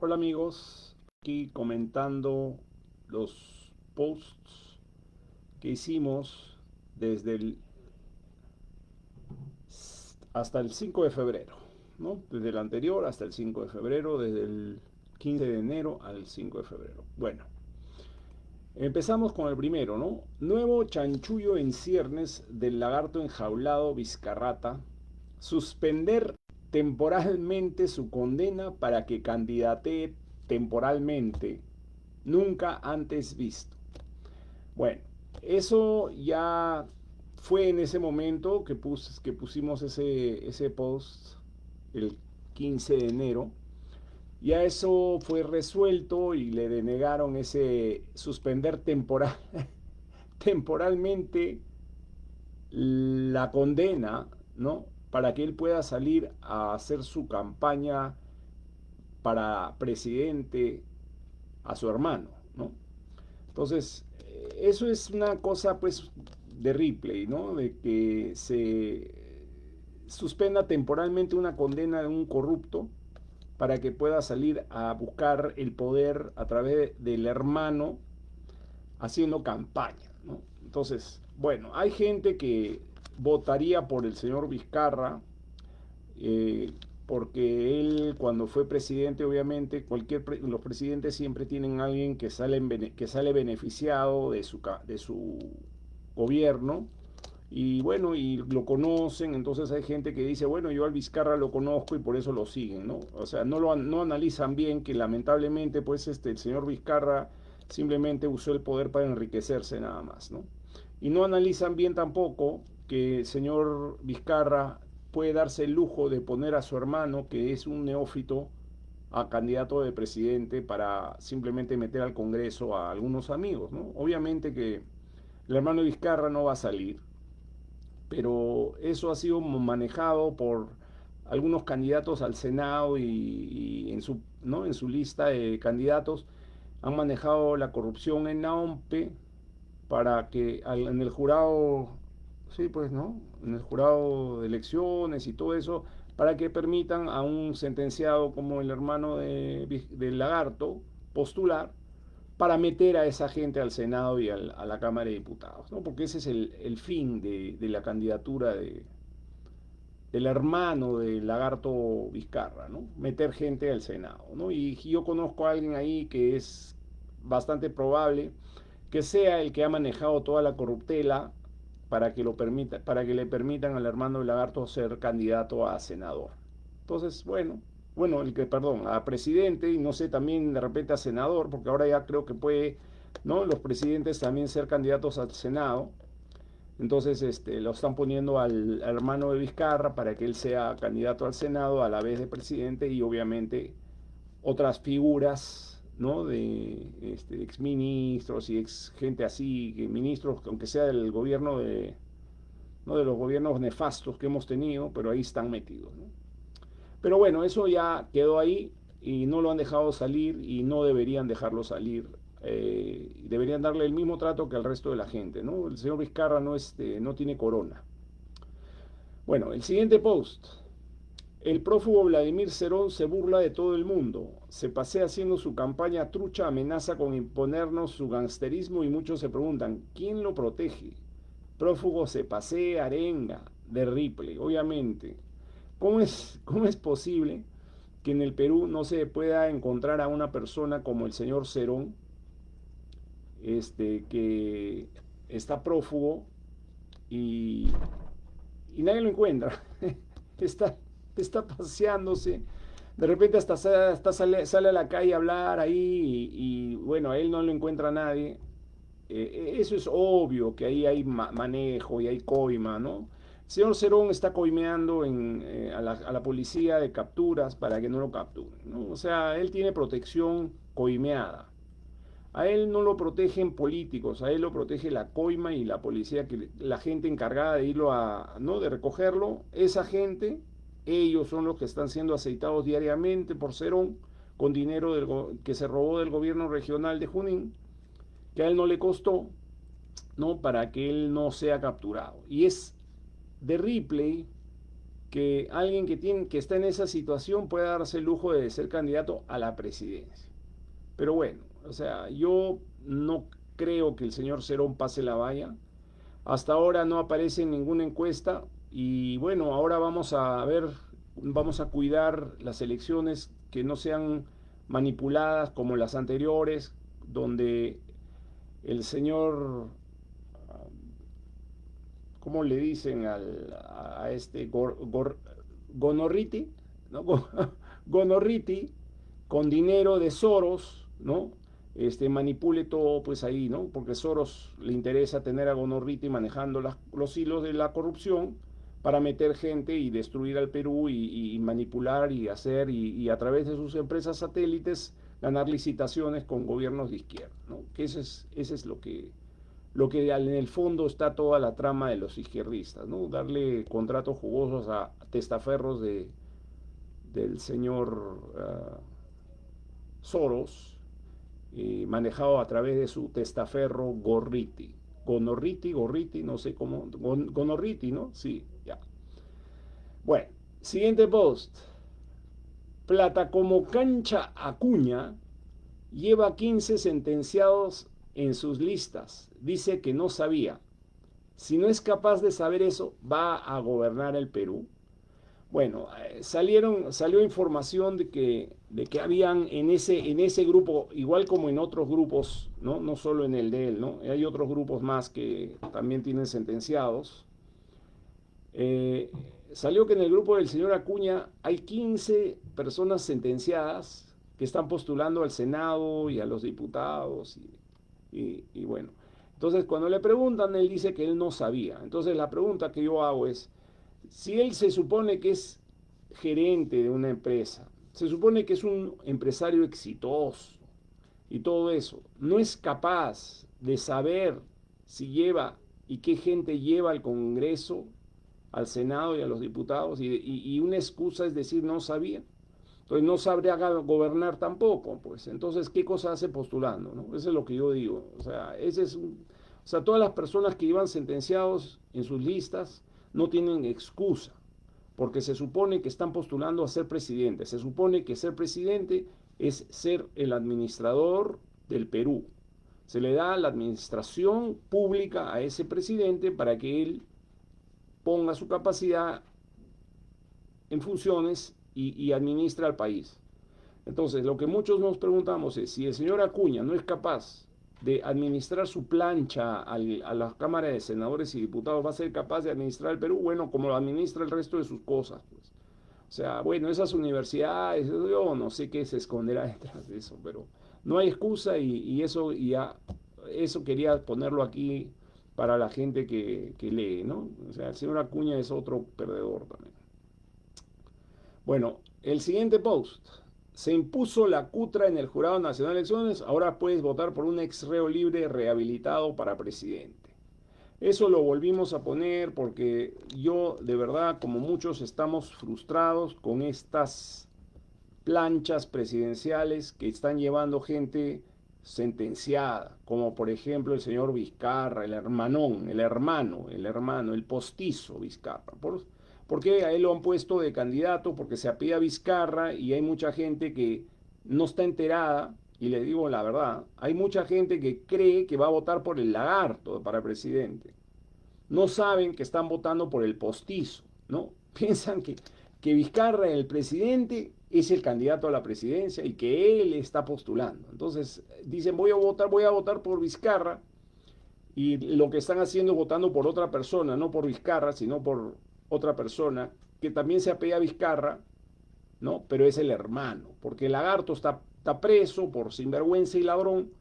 Hola amigos, aquí comentando los posts que hicimos desde el hasta el 5 de febrero, ¿no? Desde el anterior hasta el 5 de febrero, desde el 15 de enero al 5 de febrero. Bueno, empezamos con el primero, ¿no? Nuevo chanchullo en ciernes del lagarto enjaulado Vizcarrata. Suspender temporalmente su condena para que candidatee temporalmente. Nunca antes visto. Bueno, eso ya fue en ese momento que pusimos ese post el 15 de enero. Ya eso fue resuelto y le denegaron ese suspender temporalmente la condena, ¿no? Para que él pueda salir a hacer su campaña para presidente a su hermano, ¿no? Entonces, eso es una cosa, pues, de Ripley, ¿no? De que se suspenda temporalmente una condena de un corrupto para que pueda salir a buscar el poder a través del hermano haciendo campaña, ¿no? Entonces, bueno, hay gente que votaría por el señor Vizcarra, eh, porque él cuando fue presidente, obviamente, los presidentes siempre tienen a alguien que sale beneficiado de su gobierno, y bueno, y lo conocen. Entonces hay gente que dice, bueno, yo al Vizcarra lo conozco y por eso lo siguen, ¿no? O sea, no analizan bien que lamentablemente, pues, el señor Vizcarra simplemente usó el poder para enriquecerse nada más, ¿no? Y no analizan bien tampoco que el señor Vizcarra puede darse el lujo de poner a su hermano, que es un neófito, a candidato de presidente para simplemente meter al Congreso a algunos amigos, ¿no? Obviamente que el hermano Vizcarra no va a salir, pero eso ha sido manejado por algunos candidatos al Senado y en su, ¿no? En su lista de candidatos han manejado la corrupción en la OMPE para que en el jurado, sí, pues, ¿no? En el jurado de elecciones y todo eso, para que permitan a un sentenciado como el hermano del Lagarto postular para meter a esa gente al Senado y a la Cámara de Diputados, ¿no? Porque ese es el fin de la candidatura del hermano del Lagarto Vizcarra, ¿no? Meter gente al Senado, ¿no? Y yo conozco a alguien ahí que es bastante probable que sea el que ha manejado toda la corruptela para que le permitan al hermano del Lagarto ser candidato a senador. Entonces, bueno, perdón, a presidente, y no sé, también de repente a senador, porque ahora ya creo que puede, ¿no? Los presidentes también ser candidatos al Senado. Entonces, lo están poniendo al hermano de Vizcarra para que él sea candidato al Senado a la vez de presidente, y obviamente otras figuras, ¿no? De exministros y ex gente así, que ministros, aunque sea del gobierno ¿no? De los gobiernos nefastos que hemos tenido, pero ahí están metidos, ¿no? Pero bueno, eso ya quedó ahí y no lo han dejado salir y no deberían dejarlo salir. Deberían darle el mismo trato que al resto de la gente, ¿no? El señor Vizcarra no tiene corona. Bueno, el siguiente post. El prófugo Vladimir Cerón se burla de todo el mundo, se pasea haciendo su campaña trucha, amenaza con imponernos su gangsterismo y muchos se preguntan, ¿quién lo protege? Prófugo se pasea, arenga, de Ripley, obviamente. Cómo es posible que en el Perú no se pueda encontrar a una persona como el señor Cerón, que está prófugo y, y nadie lo encuentra? está, está paseándose, de repente sale a la calle a hablar ahí bueno, a él no lo encuentra nadie. Eso es obvio que ahí hay manejo y hay coima, ¿no? El señor Cerón está coimeando a la policía de capturas para que no lo capturen, ¿no? O sea, él tiene protección coimeada. A él no lo protegen políticos, a él lo protege la coima y la policía, que la gente encargada de irlo ¿no? De recogerlo, esa gente, ellos son los que están siendo aceitados diariamente por Cerón con dinero que se robó del gobierno regional de Junín, que a él no le costó, ¿no? Para que él no sea capturado. Y es de Ripley que alguien que está en esa situación pueda darse el lujo de ser candidato a la presidencia. Pero bueno, o sea, yo no creo que el señor Cerón pase la valla. Hasta ahora no aparece en ninguna encuesta y bueno, ahora vamos a ver, vamos a cuidar las elecciones que no sean manipuladas como las anteriores, donde el señor, ¿cómo le dicen a este Gonorriti? ¿No? Gonorriti, con dinero de Soros, ¿no? Manipule todo pues ahí, ¿no? Porque Soros le interesa tener a Gonorriti manejando los hilos de la corrupción para meter gente y destruir al Perú y manipular y hacer y a través de sus empresas satélites ganar licitaciones con gobiernos de izquierda, ¿no? Que ese es lo que en el fondo está toda la trama de los izquierdistas, ¿no? Darle contratos jugosos a testaferros del señor Soros, manejado a través de su testaferro Gorriti. Gorriti, no sé cómo. Gonorriti, ¿no? Sí, ya. Bueno, siguiente post. Plata como cancha Acuña lleva 15 sentenciados en sus listas. Dice que no sabía. Si no es capaz de saber eso, va a gobernar el Perú. Bueno, salió información de que habían en ese grupo, igual como en otros grupos, ¿no? No solo en el de él, ¿no? Hay otros grupos más que también tienen sentenciados. Eh, Salió que en el grupo del señor Acuña hay 15 personas sentenciadas que están postulando al Senado y a los diputados y bueno. Entonces, cuando le preguntan, él dice que él no sabía. Entonces, la pregunta que yo hago es, si él se supone que es gerente de una empresa, se supone que es un empresario exitoso y todo eso, no es capaz de saber si lleva y qué gente lleva al Congreso, al Senado y a los diputados, y una excusa es decir no sabía. Entonces no sabría gobernar tampoco, pues. Entonces, ¿qué cosa hace postulando? ¿No? Eso es lo que yo digo. O sea, o sea, todas las personas que iban sentenciados en sus listas no tienen excusa, porque se supone que están postulando a ser presidente. Se supone que ser presidente es ser el administrador del Perú. Se le da la administración pública a ese presidente para que él ponga su capacidad en funciones y administra al país. Entonces, lo que muchos nos preguntamos es, si el señor Acuña no es capaz de administrar su plancha a la Cámara de Senadores y Diputados, ¿va a ser capaz de administrar el Perú? Bueno, como lo administra el resto de sus cosas, pues. O sea, bueno, esas universidades, yo no sé qué se esconderá detrás de eso, pero no hay excusa eso quería ponerlo aquí para la gente que lee, ¿no? O sea, el señor Acuña es otro perdedor también. Bueno, el siguiente post. Se impuso la cutra en el Jurado Nacional de Elecciones, ahora puedes votar por un ex reo libre rehabilitado para presidente. Eso lo volvimos a poner porque yo, de verdad, como muchos, estamos frustrados con estas planchas presidenciales que están llevando gente sentenciada, como por ejemplo el señor Vizcarra, el hermano, el postizo Vizcarra. ¿Por qué a él lo han puesto de candidato? Porque se apellida Vizcarra y hay mucha gente que no está enterada, y le digo la verdad, hay mucha gente que cree que va a votar por el lagarto para presidente. No saben que están votando por el postizo, ¿no? Piensan que Vizcarra, el presidente, es el candidato a la presidencia y que él está postulando. Entonces dicen, voy a votar por Vizcarra, y lo que están haciendo es votando por otra persona, no por Vizcarra, sino por otra persona que también se apella a Vizcarra, ¿no? Pero es el hermano, porque el lagarto está preso por sinvergüenza y ladrón,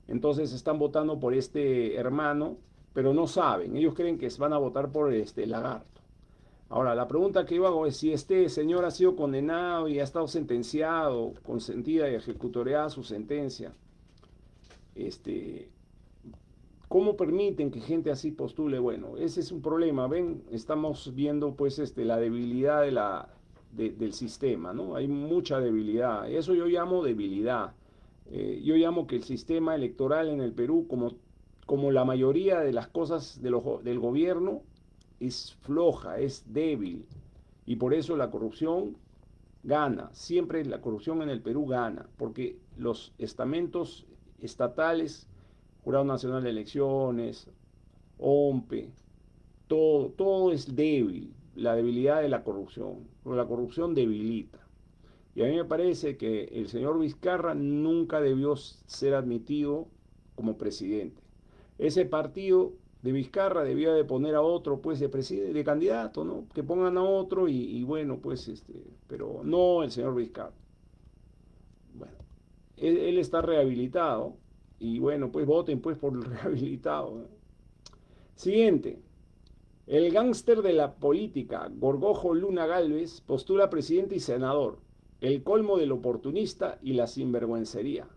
entonces están votando por este hermano, pero no saben, ellos creen que van a votar por este lagarto. Ahora, la pregunta que yo hago es si este señor ha sido condenado y ha estado sentenciado, consentida y ejecutoriada su sentencia, este, ¿cómo permiten que gente así postule? Bueno, ese es un problema, ven, estamos viendo pues la debilidad del sistema, ¿no? Hay mucha debilidad, eso yo llamo debilidad. Yo llamo que el sistema electoral en el Perú, como la mayoría de las cosas del gobierno, es floja, es débil. Y por eso la corrupción gana, siempre la corrupción en el Perú gana, porque los estamentos estatales, Jurado Nacional de Elecciones, OMPE, todo es débil, la debilidad de la corrupción, porque la corrupción debilita. Y a mí me parece que el señor Vizcarra nunca debió ser admitido como presidente. Ese partido de Vizcarra debía de poner a otro pues de candidato, ¿no? Que pongan a otro y bueno, pues pero no el señor Vizcarra. Bueno, él está rehabilitado y bueno, pues voten pues por el rehabilitado, ¿no? Siguiente. El gángster de la política, Gorgojo Luna Gálvez, postula presidente y senador. El colmo del oportunista y la sinvergüencería.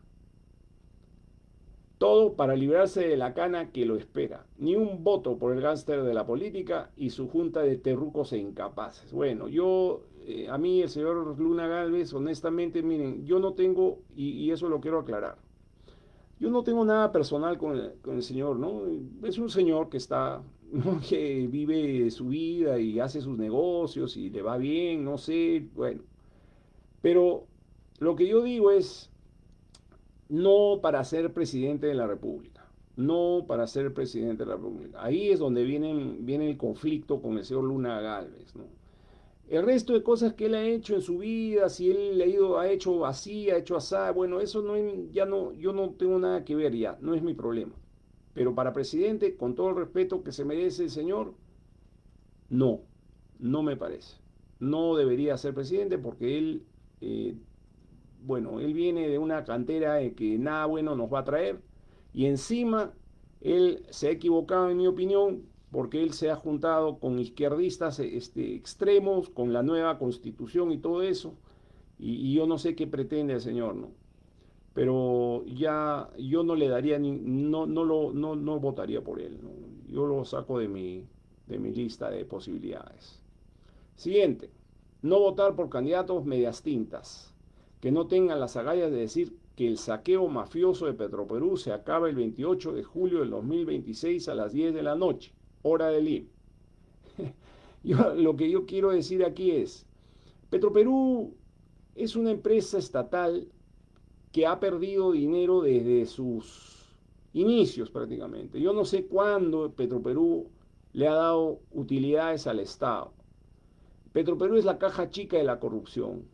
Todo para librarse de la cana que lo espera. Ni un voto por el gángster de la política y su junta de terrucos e incapaces. Bueno, a mí el señor Luna Gálvez, honestamente, miren, yo no tengo, y eso lo quiero aclarar, yo no tengo nada personal con el señor, ¿no? Es un señor que está, ¿no? Que vive su vida y hace sus negocios y le va bien, no sé, bueno. Pero lo que yo digo es, no para ser presidente de la República, no para ser presidente de la República. Ahí es donde viene el conflicto con el señor Luna Gálvez, ¿no? El resto de cosas que él ha hecho en su vida, si él ha hecho así, ha hecho así, bueno, eso no, ya no, yo no tengo nada que ver ya, no es mi problema. Pero para presidente, con todo el respeto que se merece el señor, no, no me parece. No debería ser presidente porque él, eh, bueno, él viene de una cantera de que nada bueno nos va a traer y encima él se ha equivocado en mi opinión porque él se ha juntado con izquierdistas extremos, con la nueva constitución y todo eso, y yo no sé qué pretende el señor, ¿no? Pero ya yo no le daría ni, no votaría por él, ¿no? Yo lo saco de mi lista de posibilidades. Siguiente, no votar por candidatos medias tintas, que no tengan las agallas de decir que el saqueo mafioso de Petroperú se acaba el 28 de julio del 2026 a las 10 de la noche, hora de Lima. Lo que yo quiero decir aquí es, Petroperú es una empresa estatal que ha perdido dinero desde sus inicios prácticamente. Yo no sé cuándo Petroperú le ha dado utilidades al Estado. Petroperú es la caja chica de la corrupción.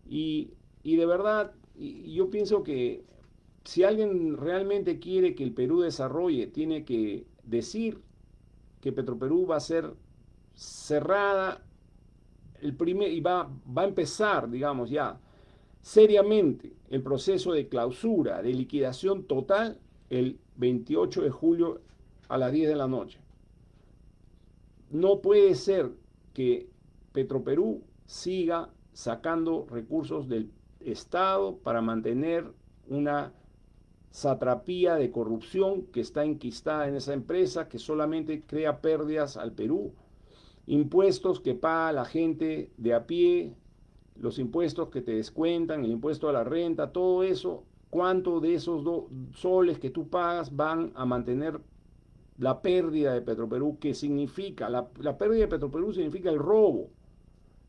Y de verdad, yo pienso que si alguien realmente quiere que el Perú desarrolle, tiene que decir que Petroperú va a ser cerrada y va a empezar, digamos ya, seriamente el proceso de clausura, de liquidación total, el 28 de julio a las 10 de la noche. No puede ser que Petroperú siga sacando recursos del Estado para mantener una satrapía de corrupción que está enquistada en esa empresa, que solamente crea pérdidas al Perú, impuestos que paga la gente de a pie, los impuestos que te descuentan, el impuesto a la renta, todo eso, cuánto de esos soles que tú pagas van a mantener la pérdida de Petroperú, que significa, la pérdida de Petroperú significa el robo.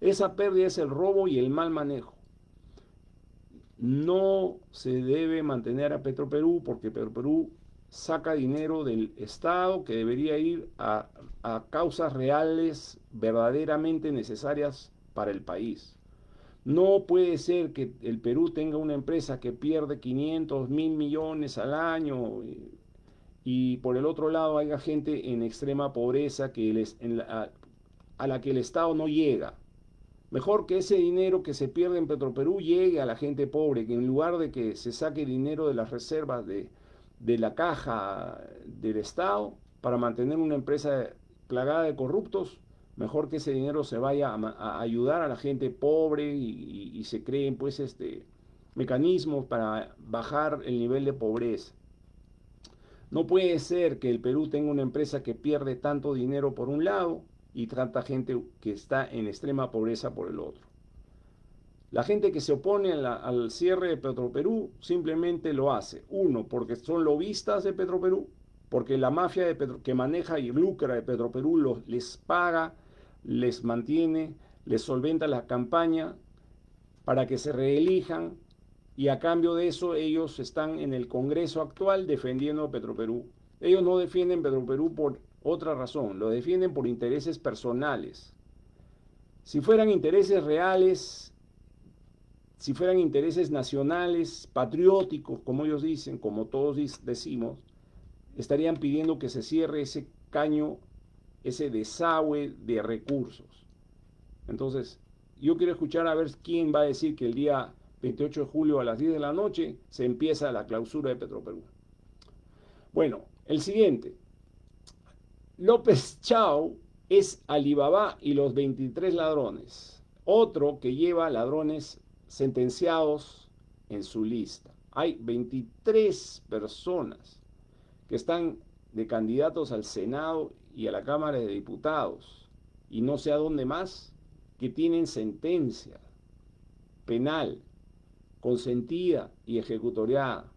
Esa pérdida es el robo y el mal manejo. No se debe mantener a Petroperú porque Petroperú saca dinero del Estado que debería ir a causas reales, verdaderamente necesarias para el país. No puede ser que el Perú tenga una empresa que pierde 500, 1.000 millones al año y por el otro lado haya gente en extrema pobreza a la que el Estado no llega. Mejor que ese dinero que se pierde en Petroperú llegue a la gente pobre, que en lugar de que se saque dinero de las reservas de la caja del Estado para mantener una empresa plagada de corruptos, mejor que ese dinero se vaya a ayudar a la gente pobre y se creen pues mecanismos para bajar el nivel de pobreza. No puede ser que el Perú tenga una empresa que pierde tanto dinero por un lado y tanta gente que está en extrema pobreza por el otro. La gente que se opone al cierre de Petroperú simplemente lo hace. Uno, porque son lobistas de Petroperú, porque la mafia que maneja y lucra de Petroperú les paga, les mantiene, les solventa la campaña para que se reelijan y a cambio de eso ellos están en el Congreso actual defendiendo a Petroperú. Ellos no defienden Petroperú por otra razón, lo defienden por intereses personales. Si fueran intereses reales, si fueran intereses nacionales, patrióticos, como ellos dicen, como todos decimos, estarían pidiendo que se cierre ese caño, ese desagüe de recursos. Entonces, yo quiero escuchar a ver quién va a decir que el día 28 de julio a las 10 de la noche se empieza la clausura de Petroperú. Bueno, el siguiente. López Chao es Alibaba y los 23 ladrones. Otro que lleva ladrones sentenciados en su lista. Hay 23 personas que están de candidatos al Senado y a la Cámara de Diputados y no sé a dónde más, que tienen sentencia penal consentida y ejecutoriada.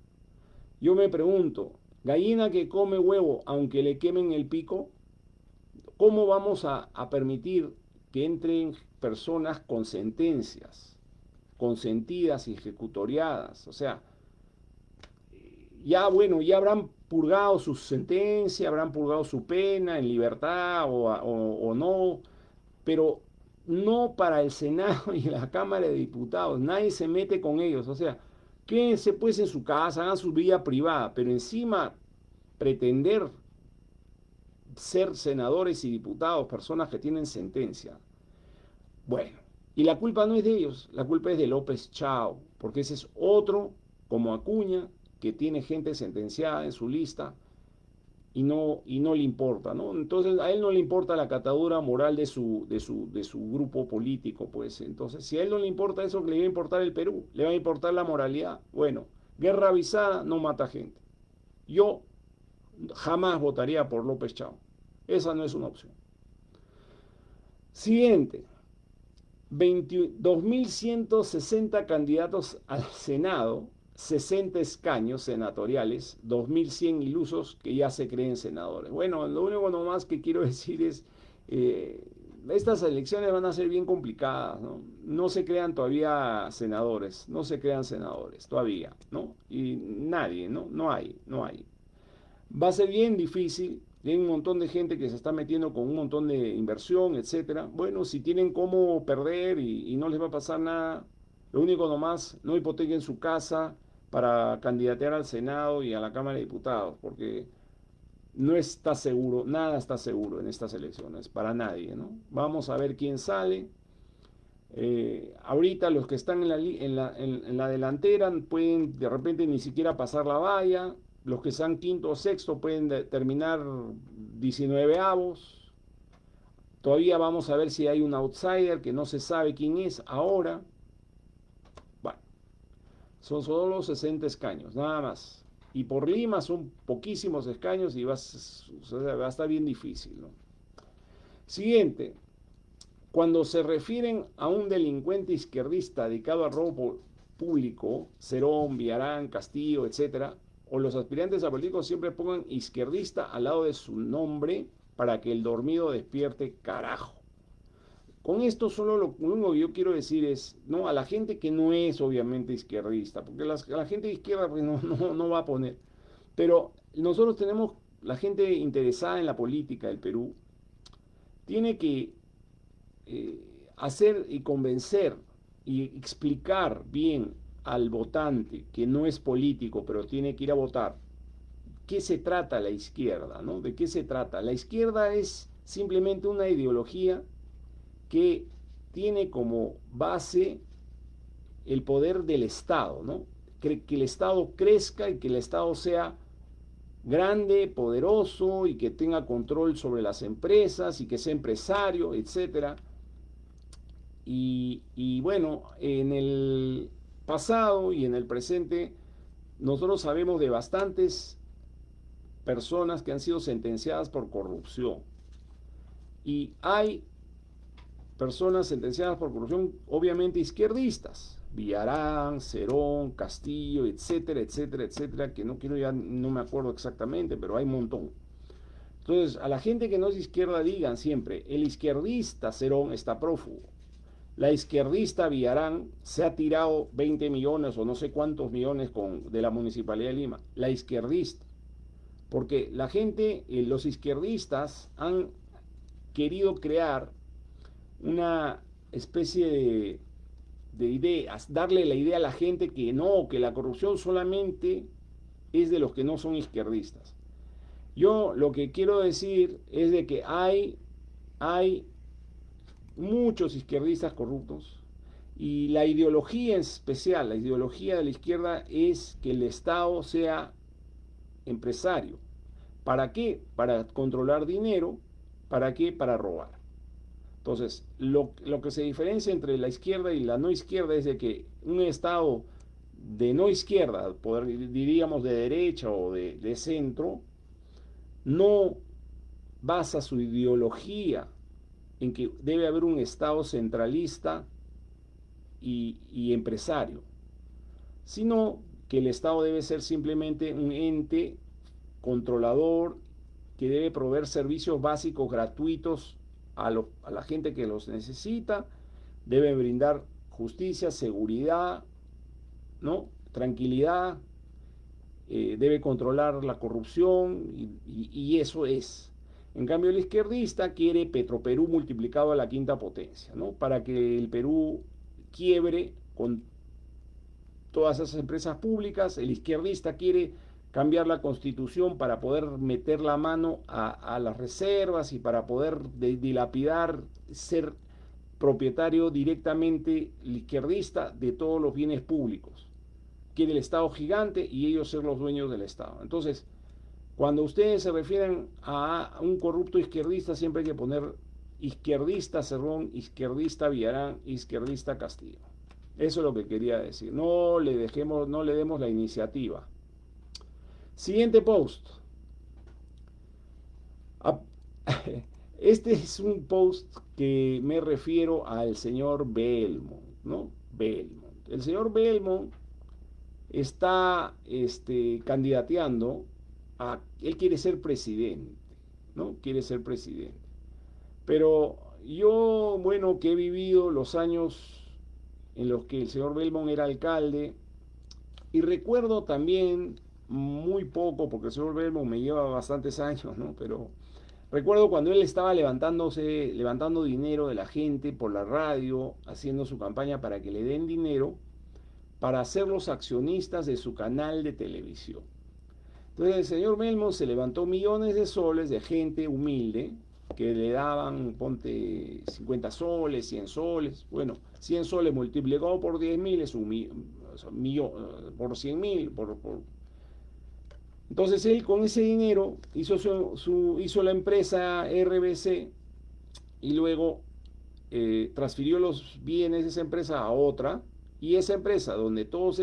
Yo me pregunto, gallina que come huevo aunque le quemen el pico, ¿cómo vamos a permitir que entren personas con sentencias consentidas y ejecutoriadas? O sea, ya bueno, ya habrán purgado su sentencia, habrán purgado su pena en libertad o no, pero no para el Senado y la Cámara de Diputados. Nadie se mete con ellos. O sea, quédense pues en su casa, hagan su vida privada, pero encima pretender ser senadores y diputados, personas que tienen sentencia. Bueno, y la culpa no es de ellos, la culpa es de López Chao, porque ese es otro, como Acuña, que tiene gente sentenciada en su lista y no le importa, ¿no? Entonces a él no le importa la catadura moral de su grupo político, pues. Entonces, si a él no le importa eso, le va a importar el Perú, le va a importar la moralidad. Bueno, guerra avisada no mata gente. Yo jamás votaría por López Chao. Esa no es una opción. Siguiente. 22.160 candidatos al Senado, 60 escaños senatoriales, 2.100 ilusos que ya se creen senadores. Bueno, lo único nomás que quiero decir es, estas elecciones van a ser bien complicadas, ¿no? No se crean todavía senadores, no se crean senadores todavía, ¿no? Y nadie, ¿no? No hay. Va a ser bien difícil. Hay un montón de gente que se está metiendo con un montón de inversión, etcétera. Bueno, si tienen cómo perder y no les va a pasar nada, lo único nomás, no hipotequen su casa para candidatear al Senado y a la Cámara de Diputados, porque no está seguro, nada está seguro en estas elecciones, para nadie, ¿no? Vamos a ver quién sale. Ahorita los que están en la delantera pueden de repente ni siquiera pasar la valla. Los que sean quinto o sexto pueden terminar 19avos. Todavía vamos a ver si hay un outsider que no se sabe quién es ahora. Bueno, son solo 60 escaños, nada más. Y por Lima son poquísimos escaños y va a estar bien difícil, ¿no? Siguiente. Cuando se refieren a un delincuente izquierdista dedicado al robo público, Cerón, Villarán, Castillo, etcétera, o los aspirantes a políticos siempre pongan izquierdista al lado de su nombre para que el dormido despierte, carajo. Con esto solo lo único que yo quiero decir es, ¿no? A la gente que no es obviamente izquierdista, porque la gente de izquierda pues, no va a poner, pero nosotros tenemos, la gente interesada en la política del Perú, tiene que hacer y convencer y explicar bien al votante que no es político, pero tiene que ir a votar, ¿qué se trata la izquierda? ¿No? ¿De qué se trata? La izquierda es simplemente una ideología que tiene como base el poder del Estado, ¿no? Que el Estado crezca y que el Estado sea grande, poderoso y que tenga control sobre las empresas y que sea empresario, etcétera. Y bueno, en el pasado y en el presente, nosotros sabemos de bastantes personas que han sido sentenciadas por corrupción. Y hay personas sentenciadas por corrupción, obviamente izquierdistas. Villarán, Cerón, Castillo, etcétera, etcétera, etcétera, que no quiero ya, no me acuerdo exactamente, pero hay un montón. Entonces, a la gente que no es izquierda digan siempre, el izquierdista Cerón está prófugo. La izquierdista Villarán se ha tirado 20 millones o no sé cuántos millones de la Municipalidad de Lima. La izquierdista. Porque la gente, los izquierdistas han querido crear una especie de ideas, darle la idea a la gente que no, que la corrupción solamente es de los que no son izquierdistas. Yo lo que quiero decir es de que hay muchos izquierdistas corruptos y la ideología en especial, la ideología de la izquierda es que el Estado sea empresario. ¿Para qué? Para controlar dinero. ¿Para qué? Para robar. Entonces, lo que se diferencia entre la izquierda y la no izquierda es de que un Estado de no izquierda, diríamos de derecha o de centro, no basa su ideología en que debe haber un Estado centralista y empresario, sino que el Estado debe ser simplemente un ente controlador que debe proveer servicios básicos gratuitos a la gente que los necesita, debe brindar justicia, seguridad, ¿no? Tranquilidad, debe controlar la corrupción y eso es. En cambio, el izquierdista quiere Petroperú multiplicado a la quinta potencia, ¿no? Para que el Perú quiebre con todas esas empresas públicas. El izquierdista quiere cambiar la constitución para poder meter la mano a las reservas y para poder dilapidar, ser propietario directamente el izquierdista de todos los bienes públicos. Quiere el Estado gigante y ellos ser los dueños del Estado. Entonces, cuando ustedes se refieren a un corrupto izquierdista, siempre hay que poner izquierdista Cerrón, izquierdista Villarán, izquierdista Castillo. Eso es lo que quería decir. No le demos la iniciativa. Siguiente post. Este es un post que me refiero al señor Belmont, ¿no? Belmont. El señor Belmont está candidateando él quiere ser presidente, ¿no? Quiere ser presidente. Pero yo, bueno, que he vivido los años en los que el señor Belmont era alcalde, y recuerdo también muy poco, porque el señor Belmont me lleva bastantes años, ¿no? Pero recuerdo cuando él estaba levantando dinero de la gente por la radio, haciendo su campaña para que le den dinero para ser los accionistas de su canal de televisión. Entonces el señor Belmont se levantó millones de soles de gente humilde que le daban, ponte 50 soles, 100 soles. Bueno, 100 soles multiplicado por 10.000 es un millón, por 100.000. Entonces él con ese dinero hizo la empresa RBC y luego transfirió los bienes de esa empresa a otra. Y esa empresa, donde todos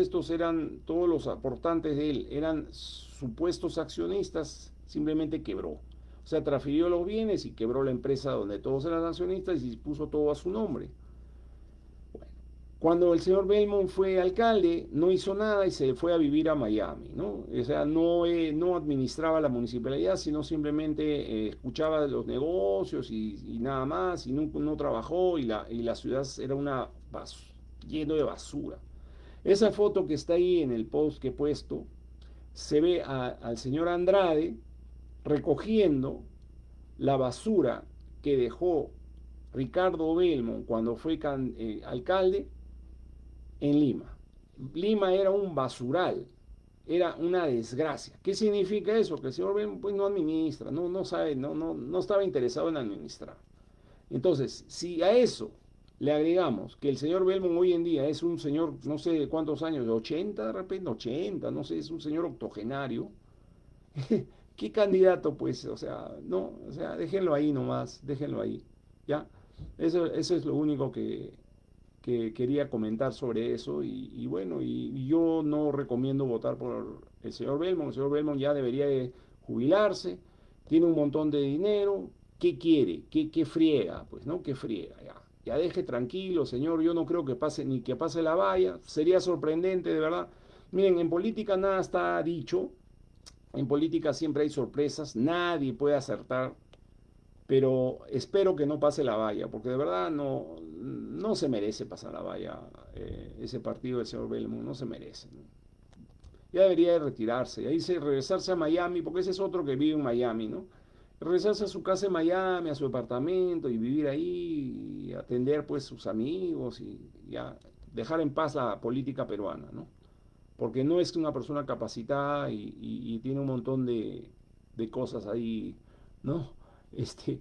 los aportantes de él eran supuestos accionistas, simplemente quebró. O sea, transfirió los bienes y quebró la empresa donde todos eran accionistas y puso todo a su nombre. Bueno, cuando el señor Belmont fue alcalde, no hizo nada y se fue a vivir a Miami, ¿no? O sea, no administraba la municipalidad, sino simplemente escuchaba los negocios y nada más, y no trabajó y la ciudad era una lleno de basura. Esa foto que está ahí en el post que he puesto, se ve al señor Andrade recogiendo la basura que dejó Ricardo Belmont cuando fue alcalde en Lima. Lima era un basural, era una desgracia. ¿Qué significa eso? Que el señor Belmont pues, no administra, no sabe, no estaba interesado en administrar. Entonces, si a eso le agregamos que el señor Belmont hoy en día es un señor, no sé de cuántos años, de 80 de repente, 80, no sé, es un señor octogenario. ¿Qué candidato, pues? O sea, no, o sea, déjenlo ahí nomás, déjenlo ahí, ¿ya? Eso es lo único que quería comentar sobre eso y bueno, y yo no recomiendo votar por el señor Belmont. El señor Belmont ya debería de jubilarse, tiene un montón de dinero. ¿Qué quiere? ¿Qué friega? Pues, ¿no? ¿Qué friega? Ya deje tranquilo, señor, yo no creo que pase ni que pase la valla, sería sorprendente, de verdad. Miren, en política nada está dicho, en política siempre hay sorpresas, nadie puede acertar pero espero que no pase la valla, porque de verdad no se merece pasar la valla ese partido del señor Belmont, no se merece, ¿no? Ya debería de retirarse, y ahí regresarse a Miami, porque ese es otro que vive en Miami, ¿no? Regresarse a su casa en Miami, a su departamento y vivir ahí y atender pues sus amigos y ya dejar en paz la política peruana, ¿no? Porque no es una persona capacitada y tiene un montón de cosas ahí, ¿no? Este,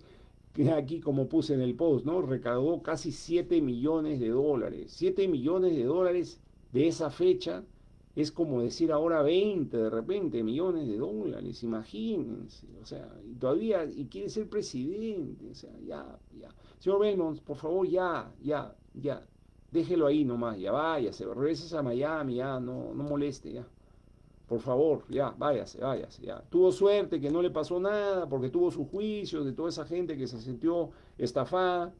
que aquí como puse en el post, ¿no? Recaudó casi 7 millones de dólares. 7 millones de dólares de esa fecha es como decir ahora 20 de repente millones de dólares, imagínense. O sea, y todavía, y quiere ser presidente, o sea, ya. Señor Belmont, por favor, ya. Déjelo ahí nomás, ya váyase, regrese a Miami, ya, no moleste, ya. Por favor, ya, váyase, ya. Tuvo suerte que no le pasó nada porque tuvo sus juicios de toda esa gente que se sintió estafada,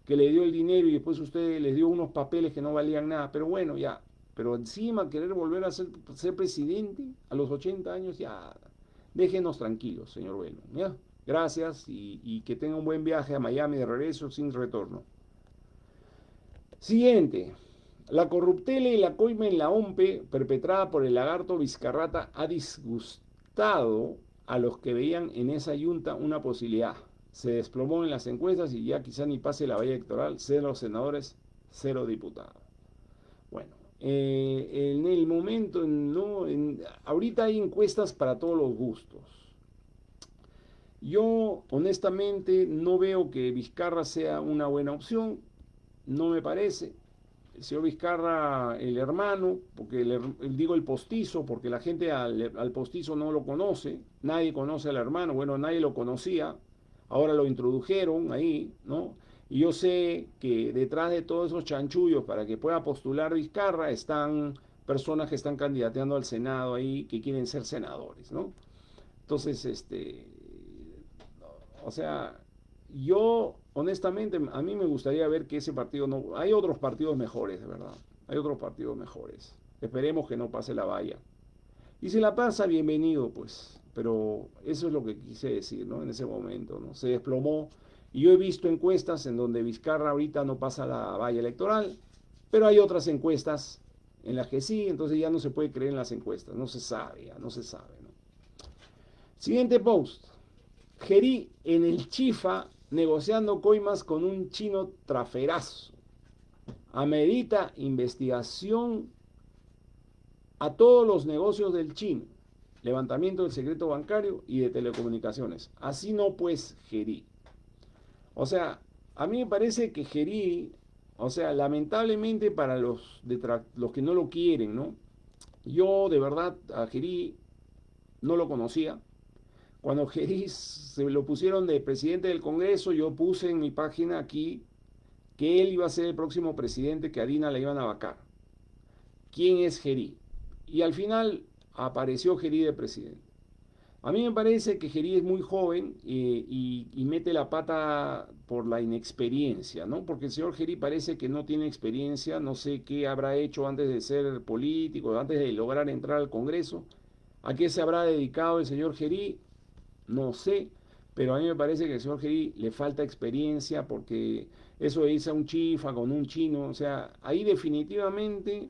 que le dio el dinero y después usted les dio unos papeles que no valían nada. Pero bueno, ya. Pero encima querer volver a ser presidente a los 80 años, ya. Déjenos tranquilos, señor Bueno. ¿Ya? Gracias y que tenga un buen viaje a Miami de regreso sin retorno. Siguiente. La corruptela y la coima en la OMPE perpetrada por el lagarto Vizcarrata ha disgustado a los que veían en esa yunta una posibilidad. Se desplomó en las encuestas y ya quizá ni pase la valla electoral, 0 senadores, 0 diputados. Bueno, en el momento, no, ahorita hay encuestas para todos los gustos. Yo honestamente no veo que Vizcarra sea una buena opción, no me parece. El señor Vizcarra, el hermano, porque digo el postizo, porque la gente al postizo no lo conoce, nadie conoce al hermano, bueno, nadie lo conocía, ahora lo introdujeron ahí, ¿no? Y yo sé que detrás de todos esos chanchullos para que pueda postular Vizcarra están personas que están candidateando al Senado ahí, que quieren ser senadores, ¿no? Entonces, o sea, yo honestamente a mí me gustaría ver que ese partido no... Hay otros partidos mejores, de verdad. Hay otros partidos mejores. Esperemos que no pase la valla. Y si la pasa, bienvenido, pues. Pero eso es lo que quise decir, ¿no? En ese momento, ¿no? Se desplomó. Y yo he visto encuestas en donde Vizcarra ahorita no pasa la valla electoral, pero hay otras encuestas en las que sí, entonces ya no se puede creer en las encuestas. No se sabe, ya no se sabe, ¿no? Siguiente post. Gerí en el Chifa negociando coimas con un chino traferazo. Amerita investigación a todos los negocios del chino. Levantamiento del secreto bancario y de telecomunicaciones. Así no pues Gerí. O sea, a mí me parece que Gerí, o sea, lamentablemente para los que no lo quieren, ¿no? Yo de verdad a Gerí no lo conocía. Cuando Gerí se lo pusieron de presidente del Congreso, yo puse en mi página aquí que él iba a ser el próximo presidente, que a Dina le iban a vacar. ¿Quién es Gerí? Y al final apareció Gerí de presidente. A mí me parece que Gerí es muy joven y mete la pata por la inexperiencia, ¿no? Porque el señor Gerí parece que no tiene experiencia, no sé qué habrá hecho antes de ser político, antes de lograr entrar al Congreso. ¿A qué se habrá dedicado el señor Gerí? No sé, pero a mí me parece que al señor Gerí le falta experiencia porque eso de irse a un chifa con un chino, o sea, ahí definitivamente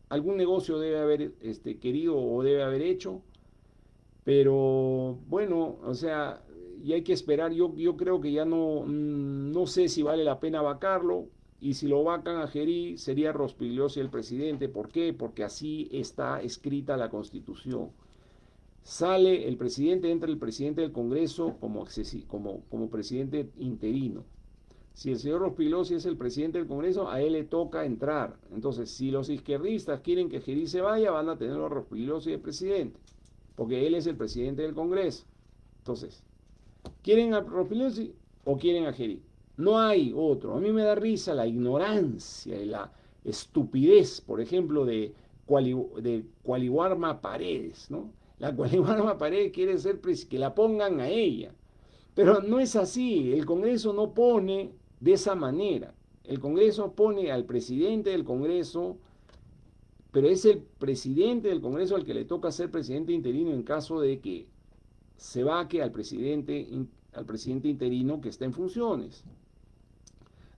algún negocio debe haber querido o debe haber hecho, pero bueno, o sea, y hay que esperar, yo creo que ya no sé si vale la pena vacarlo, y si lo vacan a Gerí sería Rospigliosi el presidente. ¿Por qué? Porque así está escrita la Constitución. Sale el presidente, entra el presidente del Congreso como presidente interino. Si el señor Rospigliosi es el presidente del Congreso, a él le toca entrar. Entonces, si los izquierdistas quieren que Gerí se vaya, van a tener a Rospigliosi de presidente, porque él es el presidente del Congreso. Entonces, ¿quieren a Rospigliosi o quieren a Gerí? No hay otro. A mí me da risa la ignorancia y la estupidez, por ejemplo, de Cualiguarma Paredes, ¿no? La Cualiguarma Paredes quiere ser que la pongan a ella. Pero no es así. El Congreso no pone de esa manera. El Congreso pone al presidente del Congreso, pero es el presidente del Congreso al que le toca ser presidente interino en caso de que se vaque al presidente al presidente interino que está en funciones.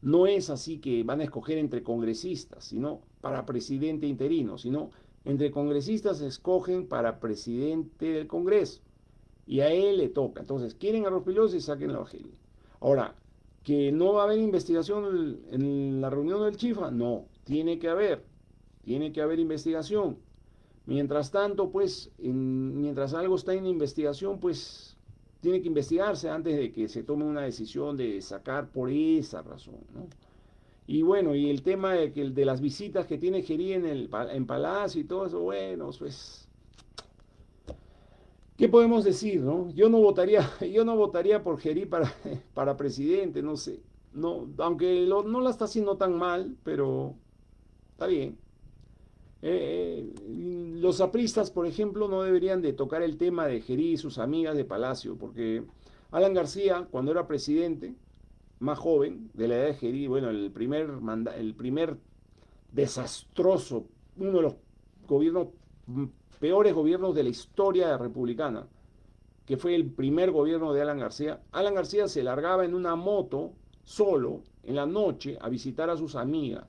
No es así que van a escoger entre congresistas, sino para presidente interino, sino entre congresistas se escogen para presidente del Congreso y a él le toca. Entonces, quieren a Rospigliosi y saquen a Argelia. Ahora, que no va a haber investigación en la reunión del Chifa, no, tiene que haber investigación. Mientras tanto, pues, mientras algo está en investigación, pues tiene que investigarse antes de que se tome una decisión de sacar por esa razón, ¿no? Y bueno, y el tema de las visitas que tiene Gerí en Palacio y todo eso, bueno, pues, ¿qué podemos decir, no? Yo no votaría por Gerí para presidente, no sé. No, aunque no la está haciendo tan mal, pero está bien. Los apristas, por ejemplo, no deberían de tocar el tema de Gerí y sus amigas de Palacio, porque Alan García, cuando era presidente, más joven, de la edad de Gerí, bueno, el primer desastroso, uno de los gobiernos, peores gobiernos de la historia republicana, que fue el primer gobierno de Alan García se largaba en una moto solo en la noche a visitar a sus amigas.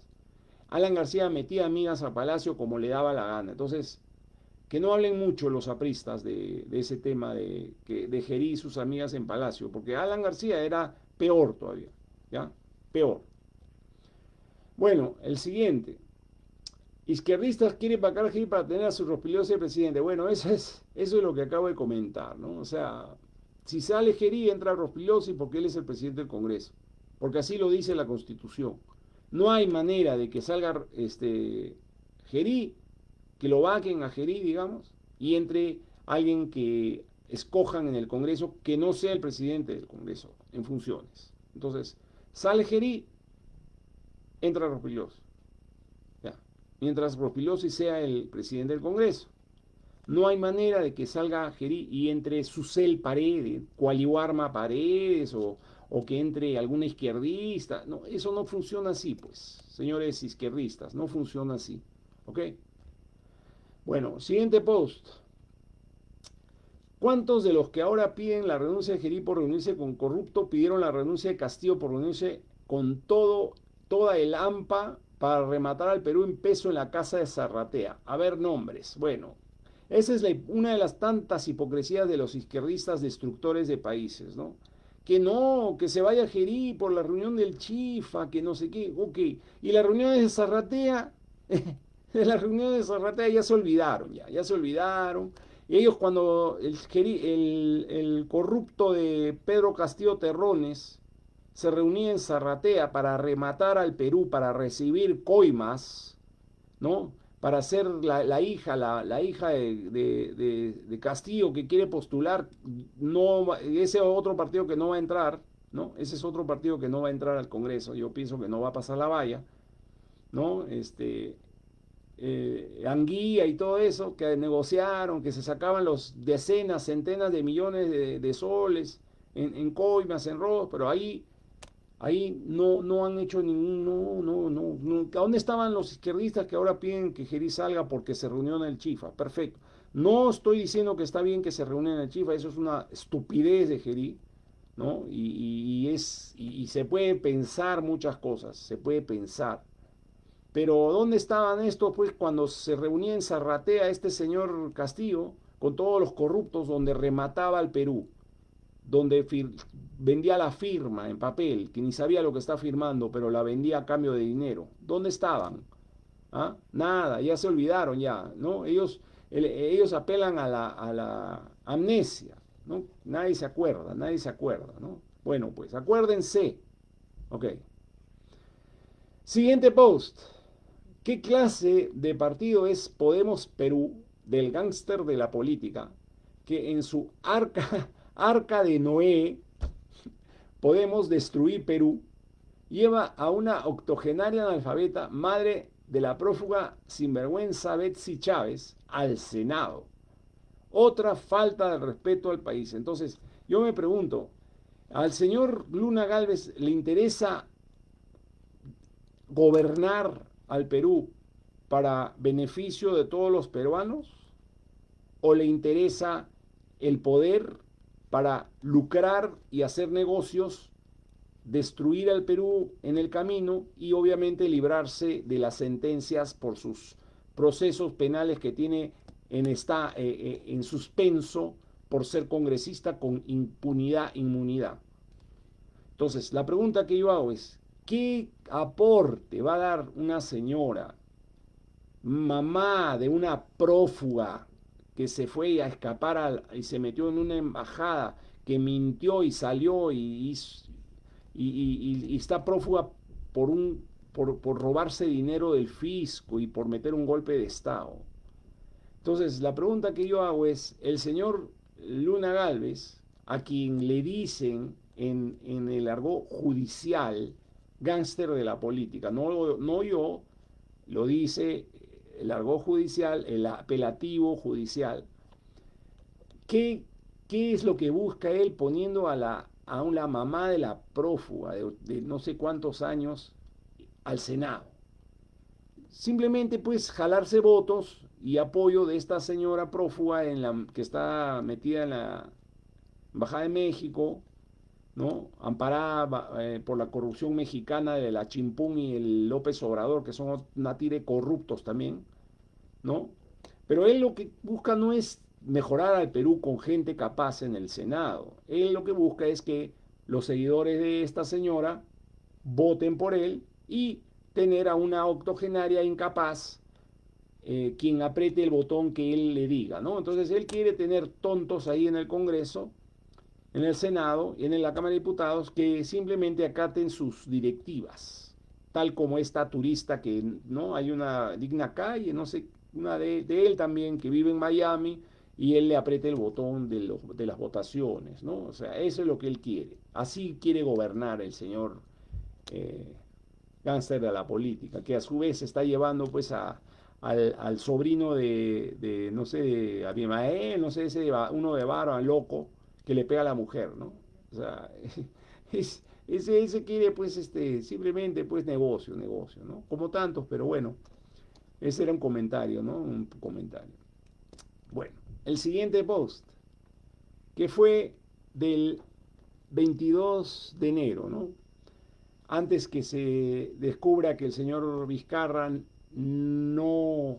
Alan García metía amigas a Palacio como le daba la gana. Entonces, que no hablen mucho los apristas de ese tema de Gerí y sus amigas en Palacio, porque Alan García era peor todavía, ¿ya? Peor. Bueno, el siguiente. Izquierdistas quieren vacar a Gerí para tener a su Rospigliosi de presidente. Bueno, eso es lo que acabo de comentar, ¿no? O sea, si sale Gerí, entra Rospigliosi porque él es el presidente del Congreso, porque así lo dice la Constitución. No hay manera de que salga Gerí, que lo vaquen a Gerí, digamos, y entre alguien que escojan en el Congreso que no sea el presidente del Congreso en funciones. Entonces, sale Gerí, entra Rospigliosi. Ya. Mientras Rospigliosi sea el presidente del Congreso. No hay manera de que salga Gerí y entre Susel Paredes, Cualiwarma Paredes o que entre alguna izquierdista. No, eso no funciona así, pues, señores izquierdistas, no funciona así. ¿Ok? Bueno, siguiente post. ¿Cuántos de los que ahora piden la renuncia de Gerí por reunirse con corrupto pidieron la renuncia de Castillo por reunirse con toda el AMPA para rematar al Perú en peso en la casa de Zarratea? A ver nombres. Bueno, esa es una de las tantas hipocresías de los izquierdistas destructores de países, ¿no? Que no, que se vaya Gerí por la reunión del Chifa, que no sé qué, ok. Y las reuniones de Zarratea, de las reuniones de Zarratea ya se olvidaron, ya se olvidaron. Y ellos cuando el corrupto de Pedro Castillo Terrones se reunía en Zarratea para rematar al Perú, para recibir coimas, ¿no? Para ser la hija de Castillo que quiere postular, no, ese otro partido que no va a entrar, ¿no? Ese es otro partido que no va a entrar al Congreso, yo pienso que no va a pasar la valla, ¿no? Anguía y todo eso, que negociaron, que se sacaban los decenas, centenas de millones de soles en coimas, en robos, pero ahí no han hecho ningún, no. ¿A dónde estaban los izquierdistas que ahora piden que Gerí salga porque se reunió en el Chifa? Perfecto. No estoy diciendo que está bien que se reúnen en el Chifa, eso es una estupidez de Gerí, ¿no? Y se puede pensar muchas cosas, se puede pensar. Pero ¿dónde estaban estos, pues, cuando se reunía en Zarratea este señor Castillo con todos los corruptos donde remataba al Perú? Donde vendía la firma en papel, que ni sabía lo que está firmando, pero la vendía a cambio de dinero. ¿Dónde estaban? ¿Ah? Nada, ya se olvidaron ya, ¿no? Ellos apelan a la amnesia, ¿no? Nadie se acuerda, ¿no? Bueno, pues acuérdense. Ok. Siguiente post. ¿Qué clase de partido es Podemos Perú del gángster de la política que en su arca de Noé, Podemos destruir Perú, lleva a una octogenaria analfabeta, madre de la prófuga sinvergüenza Betsy Chávez, al Senado? Otra falta de respeto al país. Entonces, yo me pregunto, ¿al señor Luna Gálvez le interesa gobernar al Perú para beneficio de todos los peruanos? ¿O le interesa el poder para lucrar y hacer negocios, destruir al Perú en el camino y obviamente librarse de las sentencias por sus procesos penales que tiene en suspenso por ser congresista con impunidad, inmunidad. Entonces, la pregunta que yo hago es, ¿qué aporte va a dar una señora, mamá de una prófuga que se fue a escapar y se metió en una embajada, que mintió y salió y está prófuga por robarse dinero del fisco y por meter un golpe de Estado? Entonces, la pregunta que yo hago es, el señor Luna Gálvez, a quien le dicen en el argot judicial, gángster de la política, no yo, lo dice el argot judicial, el apelativo judicial, ¿qué, qué es lo que busca él poniendo a una mamá de la prófuga de no sé cuántos años al Senado? Simplemente pues jalarse votos y apoyo de esta señora prófuga que está metida en la Embajada de México, ¿no? Amparada por la corrupción mexicana de la Chimpún y el López Obrador, que son una tire corruptos también, ¿no? Pero él lo que busca no es mejorar al Perú con gente capaz en el Senado. Él lo que busca es que los seguidores de esta señora voten por él y tener a una octogenaria incapaz quien apriete el botón que él le diga, ¿no? Entonces él quiere tener tontos ahí en el Congreso, en el Senado y en la Cámara de Diputados que simplemente acaten sus directivas, tal como esta turista que, ¿no? Hay una digna calle, no sé, una de él también, que vive en Miami y él le apriete el botón de las votaciones, ¿no? O sea, eso es lo que él quiere. Así quiere gobernar el señor eh, cáncer de la política, que a su vez está llevando pues al sobrino no sé, de Abimael, no sé, uno de Vara, loco, que le pega a la mujer, ¿no? O sea, ese quiere pues simplemente pues negocio, ¿no? Como tantos, pero bueno, ese era un comentario, ¿no? Un comentario. Bueno, el siguiente post, que fue del 22 de enero, ¿no? Antes que se descubra que el señor Vizcarra no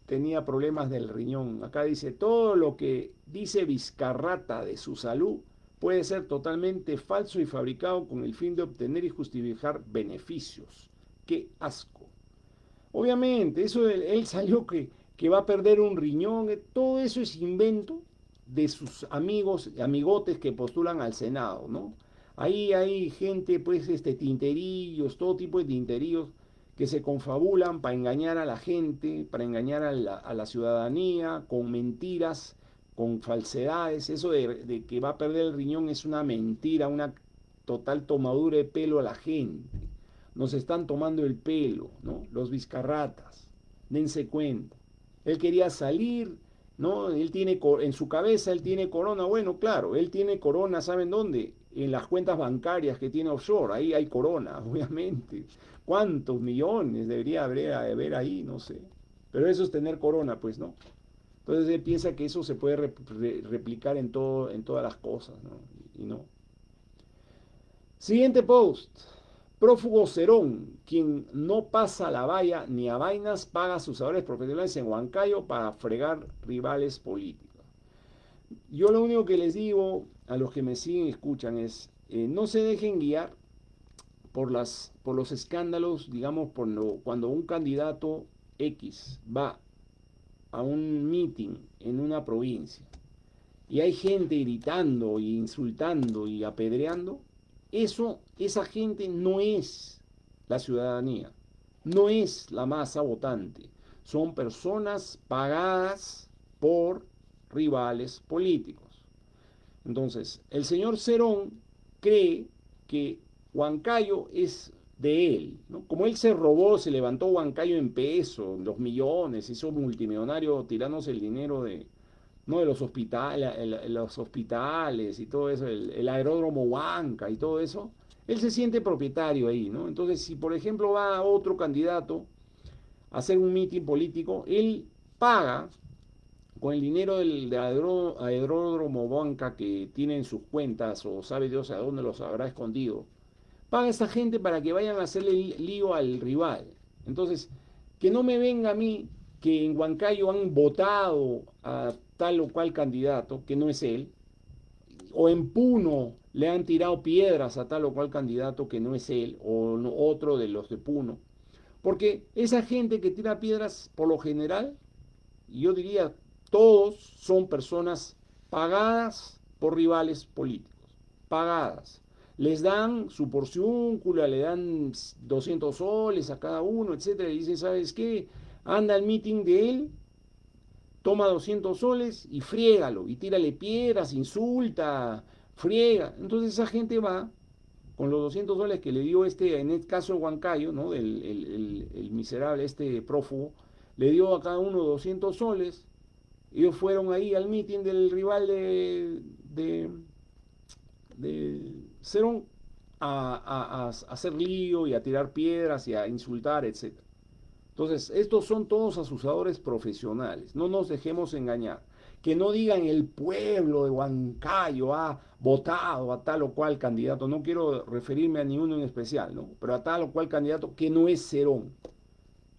tenía problemas del riñón. Acá dice, todo lo que dice Vizcarrata de su salud puede ser totalmente falso y fabricado con el fin de obtener y justificar beneficios. ¡Qué asco! Obviamente, eso él salió que va a perder un riñón, todo eso es invento de sus amigos, amigotes que postulan al Senado, ¿no? Ahí hay gente, pues, tinterillos, todo tipo de tinterillos que se confabulan para engañar a la gente, para engañar a la ciudadanía, con mentiras, con falsedades. Eso de que va a perder el riñón es una mentira, una total tomadura de pelo a la gente. Nos están tomando el pelo, ¿no? Los Vizcarratas, dense cuenta. Él quería salir, ¿no? Él tiene, en su cabeza él tiene corona. Bueno, claro, él tiene corona, ¿saben dónde? En las cuentas bancarias que tiene offshore, ahí hay corona, obviamente. ¿Cuántos millones debería haber ahí? No sé. Pero eso es tener corona, pues, ¿no? Entonces él piensa que eso se puede replicar en todas las cosas, ¿no? Y no. Siguiente post. Prófugo Cerón, quien no pasa la valla ni a vainas, paga a sus sabores profesionales en Huancayo para fregar rivales políticos. Yo lo único que les digo a los que me siguen y escuchan es, no se dejen guiar por los escándalos, digamos, cuando un candidato X va a un meeting en una provincia y hay gente gritando y insultando y apedreando, esa gente no es la ciudadanía, no es la masa votante, son personas pagadas por rivales políticos. Entonces, el señor Cerón cree que Huancayo es de él, ¿no? Como él se robó, se levantó Huancayo en peso, los millones, hizo multimillonario tirándose el dinero no de los hospitales y todo eso, el aeródromo Huanca y todo eso, él se siente propietario ahí, ¿no? Entonces, si por ejemplo va otro candidato a hacer un mitin político, él paga con el dinero del aeródromo banca que tiene en sus cuentas, o sabe Dios a dónde los habrá escondido, paga a esa gente para que vayan a hacerle lío al rival. Entonces, que no me venga a mí que en Huancayo han votado a tal o cual candidato, que no es él, o en Puno le han tirado piedras a tal o cual candidato que no es él, o otro de los de Puno. Porque esa gente que tira piedras, por lo general, yo diría, todos son personas pagadas por rivales políticos, pagadas. Les dan su porciúncula, le dan 200 soles a cada uno, etcétera, y dice, ¿sabes qué? Anda al meeting de él, toma 200 soles y friégalo, y tírale piedras, insulta, friega. Entonces esa gente va con los 200 soles que le dio este, en el caso de Huancayo, ¿no? El miserable, este prófugo, le dio a cada uno 200 soles. Ellos fueron ahí al meeting del rival de Cerón a hacer lío y a tirar piedras y a insultar, etc. Entonces, estos son todos asusadores profesionales, no nos dejemos engañar. Que no digan el pueblo de Huancayo ha votado a tal o cual candidato, no quiero referirme a ninguno en especial, ¿no? Pero a tal o cual candidato que no es Cerón,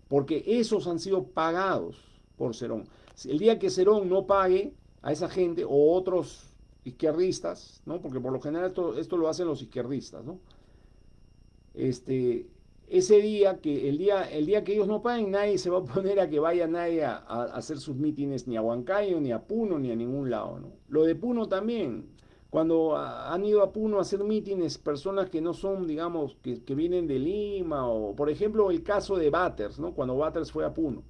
porque esos han sido pagados por Cerón. El día que Cerón no pague a esa gente o otros izquierdistas, ¿no? Porque por lo general esto lo hacen los izquierdistas, ¿no? Ese día el día que ellos no paguen, nadie se va a poner a que vaya nadie a hacer sus mítines ni a Huancayo, ni a Puno, ni a ningún lado, ¿no? Lo de Puno también, cuando han ido a Puno a hacer mítines personas que no son, digamos, que vienen de Lima, o por ejemplo el caso de Batters, ¿no? Cuando Batters fue a Puno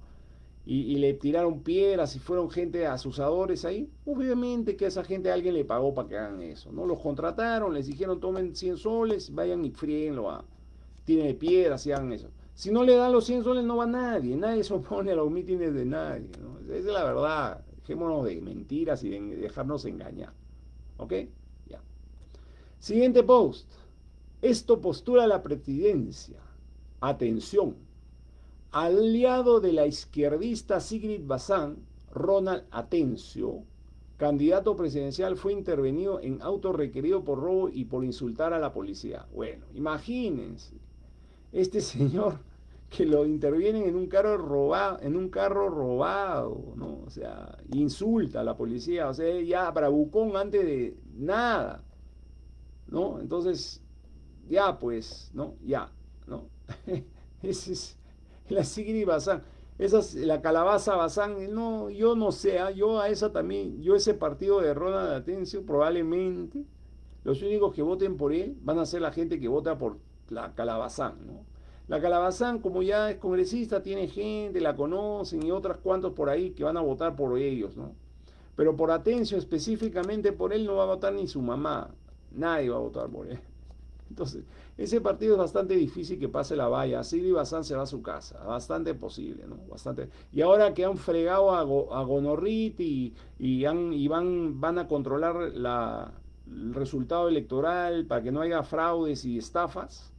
y le tiraron piedras y fueron gente asusadores ahí, obviamente que a esa gente alguien le pagó para que hagan eso, ¿no? Los contrataron, les dijeron tomen 100 soles, vayan y fríenlo tiene piedras y hagan eso. Si no le dan los 100 soles no va nadie, nadie se opone a los mítines de nadie, ¿no? Esa es la verdad, dejémonos de mentiras y de dejarnos engañar, ¿ok? Ya. Siguiente post, esto postula la presidencia, atención, aliado de la izquierdista Sigrid Bazán, Ronald Atencio, candidato presidencial, fue intervenido en auto requerido por robo y por insultar a la policía. Bueno, imagínense, este señor que lo intervienen en un carro robado, ¿no? O sea, insulta a la policía, o sea, ya bravucón antes de nada, ¿no? Entonces, ya pues, ¿no? Ya, ¿no? Ese es la Sigrid Bazán. Esa es la calabaza Bazán. No, yo no sé, yo a esa también, yo ese partido de Ronald Atencio, probablemente los únicos que voten por él van a ser la gente que vota por la calabazán, ¿no? La calabazán, como ya es congresista, tiene gente, la conocen y otras cuantos por ahí que van a votar por ellos, ¿no? Pero por Atencio, específicamente por él, no va a votar ni su mamá. Nadie va a votar por él. Entonces, ese partido es bastante difícil que pase la valla. Silvi Bazán se va a su casa. Bastante posible, ¿no? Bastante. Y ahora que han fregado a Gonorrit van a controlar el resultado electoral para que no haya fraudes y estafas,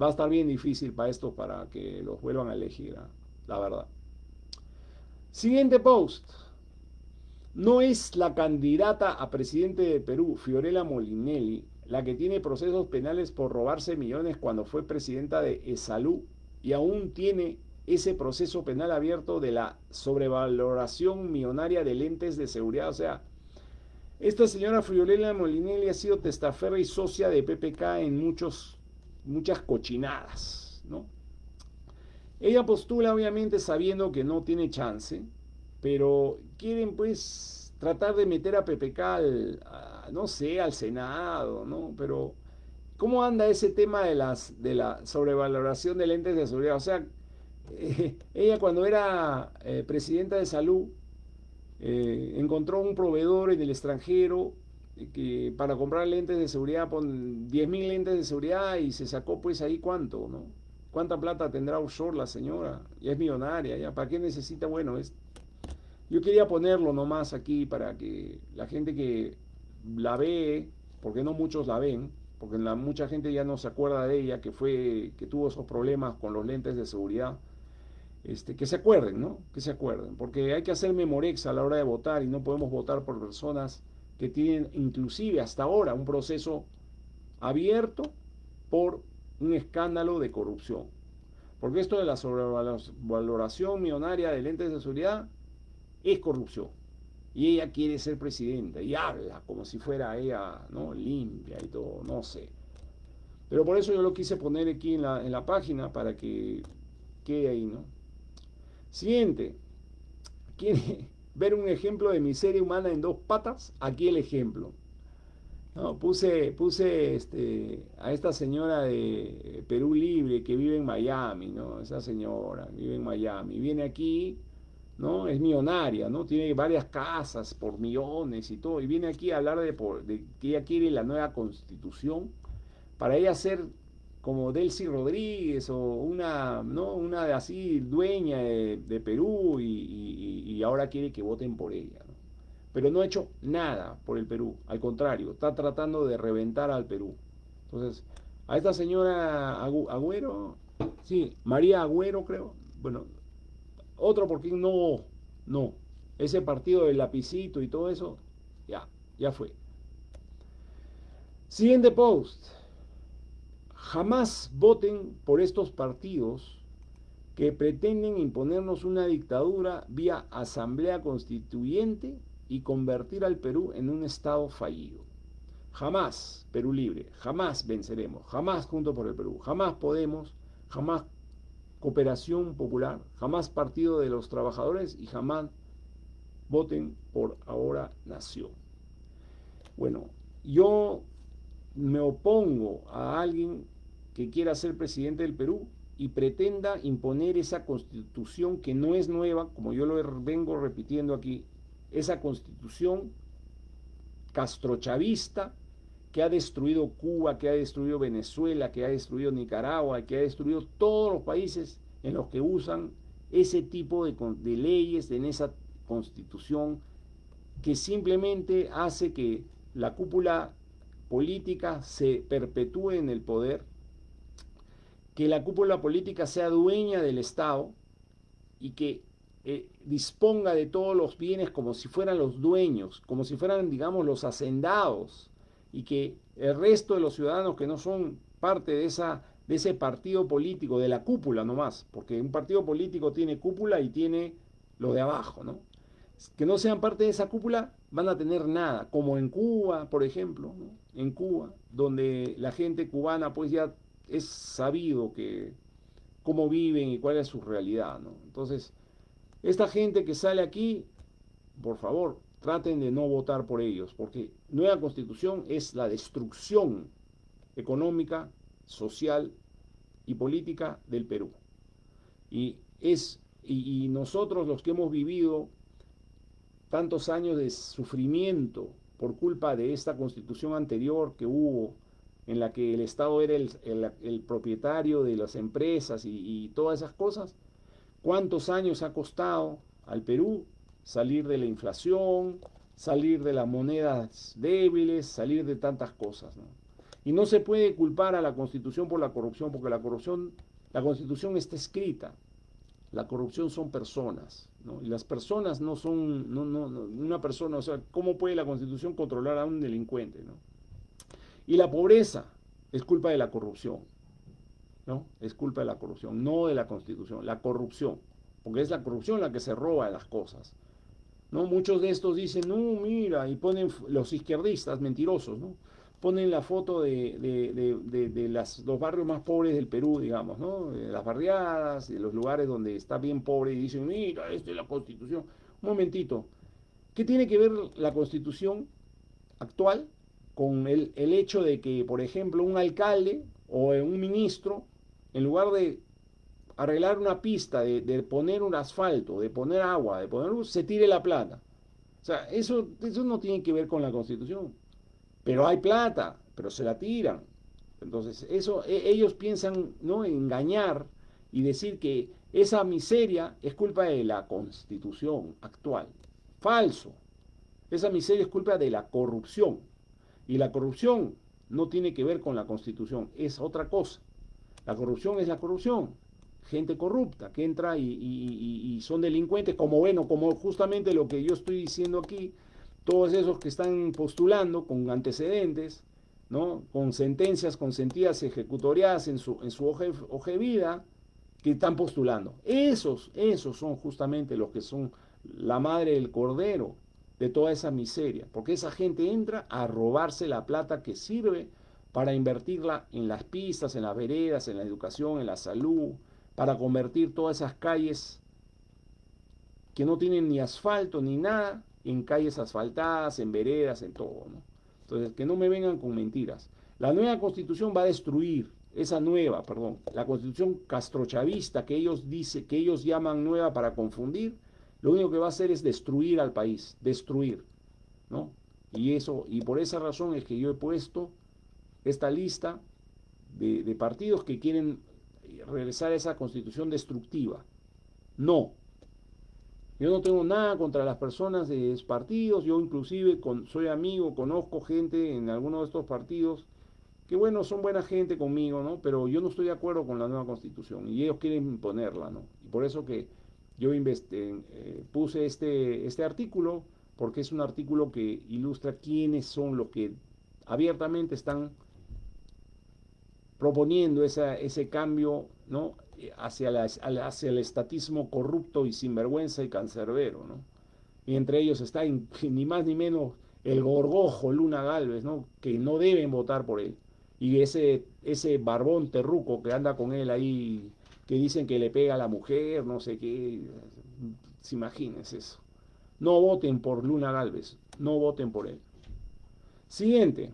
va a estar bien difícil para esto, para que los vuelvan a elegir, ¿eh? La verdad. Siguiente post. No es la candidata a presidente de Perú, Fiorella Molinelli, la que tiene procesos penales por robarse millones cuando fue presidenta de ESALU y aún tiene ese proceso penal abierto de la sobrevaloración millonaria de lentes de seguridad. O sea, esta señora Fiorella Molinelli ha sido testaferra y socia de PPK en muchas cochinadas, ¿no? Ella postula obviamente sabiendo que no tiene chance, pero quieren pues tratar de meter a PPK no sé, al Senado, ¿no? Pero ¿cómo anda ese tema de la sobrevaloración de lentes de seguridad? O sea, ella cuando era presidenta de salud encontró un proveedor en el extranjero que para comprar lentes de seguridad, pon 10.000 lentes de seguridad y se sacó pues ahí cuánto, ¿no? ¿Cuánta plata tendrá offshore la señora? Ya es millonaria, ya. ¿Para qué necesita? Bueno, yo quería ponerlo nomás aquí para que la gente que la ve, porque no muchos la ven, porque mucha gente ya no se acuerda de ella, que tuvo esos problemas con los lentes de seguridad. que se acuerden, ¿no? Que se acuerden, porque hay que hacer memorex a la hora de votar y no podemos votar por personas que tienen inclusive hasta ahora un proceso abierto por un escándalo de corrupción. Porque esto de la sobrevaloración millonaria de lentes de seguridad es corrupción. Y ella quiere ser presidenta y habla como si fuera ella, ¿no? Limpia y todo, no sé. Pero por eso yo lo quise poner aquí en la página para que quede ahí, ¿no? Siguiente. ¿Quiere ver un ejemplo de miseria humana en dos patas? Aquí el ejemplo. No, puse a esta señora de Perú Libre que vive en Miami, ¿no? Esa señora vive en Miami. Viene aquí, ¿no? Es millonaria, ¿no? Tiene varias casas por millones y todo. Y viene aquí a hablar de que ella quiere la nueva constitución para ella ser como Delcy Rodríguez o una, ¿no? Una de así dueña de Perú y ahora quiere que voten por ella, ¿no? Pero no ha hecho nada por el Perú, al contrario, está tratando de reventar al Perú. Entonces, a esta señora Agüero, sí, María Agüero creo, bueno, otro porque no, ese partido del lapicito y todo eso, ya fue. Siguiente post. Jamás voten por estos partidos que pretenden imponernos una dictadura vía asamblea constituyente y convertir al Perú en un estado fallido. Jamás Perú libre, jamás venceremos, jamás junto por el Perú, jamás Podemos, jamás Cooperación Popular, jamás Partido de los Trabajadores y jamás voten por Ahora Nación. Bueno, yo me opongo a alguien que quiera ser presidente del Perú y pretenda imponer esa constitución que no es nueva, como yo lo vengo repitiendo aquí, esa constitución castrochavista que ha destruido Cuba, que ha destruido Venezuela, que ha destruido Nicaragua, que ha destruido todos los países en los que usan ese tipo de leyes en esa constitución que simplemente hace que la cúpula política se perpetúe en el poder, que la cúpula política sea dueña del Estado y que disponga de todos los bienes como si fueran los dueños, como si fueran, digamos, los hacendados, y que el resto de los ciudadanos que no son parte de ese partido político, de la cúpula nomás, porque un partido político tiene cúpula y tiene lo de abajo, ¿no? Que no sean parte de esa cúpula van a tener nada, como en Cuba, por ejemplo, ¿no? En Cuba, donde la gente cubana pues ya es sabido que cómo viven y cuál es su realidad, ¿no? Entonces, esta gente que sale aquí, por favor, traten de no votar por ellos, porque nueva constitución es la destrucción económica, social y política del Perú. Y nosotros los que hemos vivido tantos años de sufrimiento por culpa de esta constitución anterior que hubo, en la que el Estado era el propietario de las empresas y todas esas cosas, ¿cuántos años ha costado al Perú salir de la inflación, salir de las monedas débiles, salir de tantas cosas, ¿no? Y no se puede culpar a la Constitución por la corrupción, porque la Constitución está escrita. La corrupción son personas, ¿no? Y las personas no son, una persona, o sea, ¿cómo puede la Constitución controlar a un delincuente, ¿no? Y la pobreza es culpa de la corrupción, ¿no? Es culpa de la corrupción, no de la Constitución, la corrupción, porque es la corrupción la que se roba las cosas, ¿no? Muchos de estos dicen, no, mira, y ponen los izquierdistas mentirosos, ¿no? Ponen la foto de los barrios más pobres del Perú, digamos, ¿no? De las barriadas, de los lugares donde está bien pobre y dicen, mira, esta es la Constitución. Un momentito, ¿qué tiene que ver la Constitución actual con el hecho de que, por ejemplo, un alcalde o un ministro, en lugar de arreglar una pista, de poner un asfalto, de poner agua, de poner luz, se tire la plata? O sea, eso no tiene que ver con la Constitución. Pero hay plata, pero se la tiran. Entonces, eso ellos piensan, ¿no?, engañar y decir que esa miseria es culpa de la Constitución actual. Falso. Esa miseria es culpa de la corrupción. Y la corrupción no tiene que ver con la Constitución, es otra cosa. La corrupción es la corrupción. gente corrupta que entra y son delincuentes, como bueno, como justamente lo que yo estoy diciendo aquí, todos esos que están postulando con antecedentes, ¿no? Con sentencias consentidas ejecutoriadas en su hoja de vida, que están postulando. Esos son justamente los que son la madre del cordero de toda esa miseria, porque esa gente entra a robarse la plata que sirve para invertirla en las pistas, en las veredas, en la educación, en la salud, para convertir todas esas calles que no tienen ni asfalto ni nada en calles asfaltadas, en veredas, en todo, ¿no? Entonces, que no me vengan con mentiras. La nueva constitución va a destruir, perdón, la constitución castrochavista que ellos dicen, que ellos llaman nueva para confundir, lo único que va a hacer es destruir al país, destruir, ¿no? Y por esa razón es que yo he puesto esta lista de partidos que quieren regresar a esa constitución destructiva. No, yo no tengo nada contra las personas de esos partidos, yo inclusive soy amigo, conozco gente en algunos de estos partidos que bueno, son buena gente conmigo, ¿no? Pero yo no estoy de acuerdo con la nueva constitución y ellos quieren imponerla, ¿no? Y por eso que yo puse este artículo, porque es un artículo que ilustra quiénes son los que abiertamente están proponiendo ese cambio, ¿no? Hacia el estatismo corrupto y sinvergüenza y cancerbero, ¿no? Y entre ellos está ni más ni menos el gorgojo Luna Galvez, ¿no? Que no deben votar por él. Y ese barbón terruco que anda con él ahí, que dicen que le pega a la mujer, no sé qué, se imagínense eso. No voten por Luna Galvez, no voten por él. Siguiente,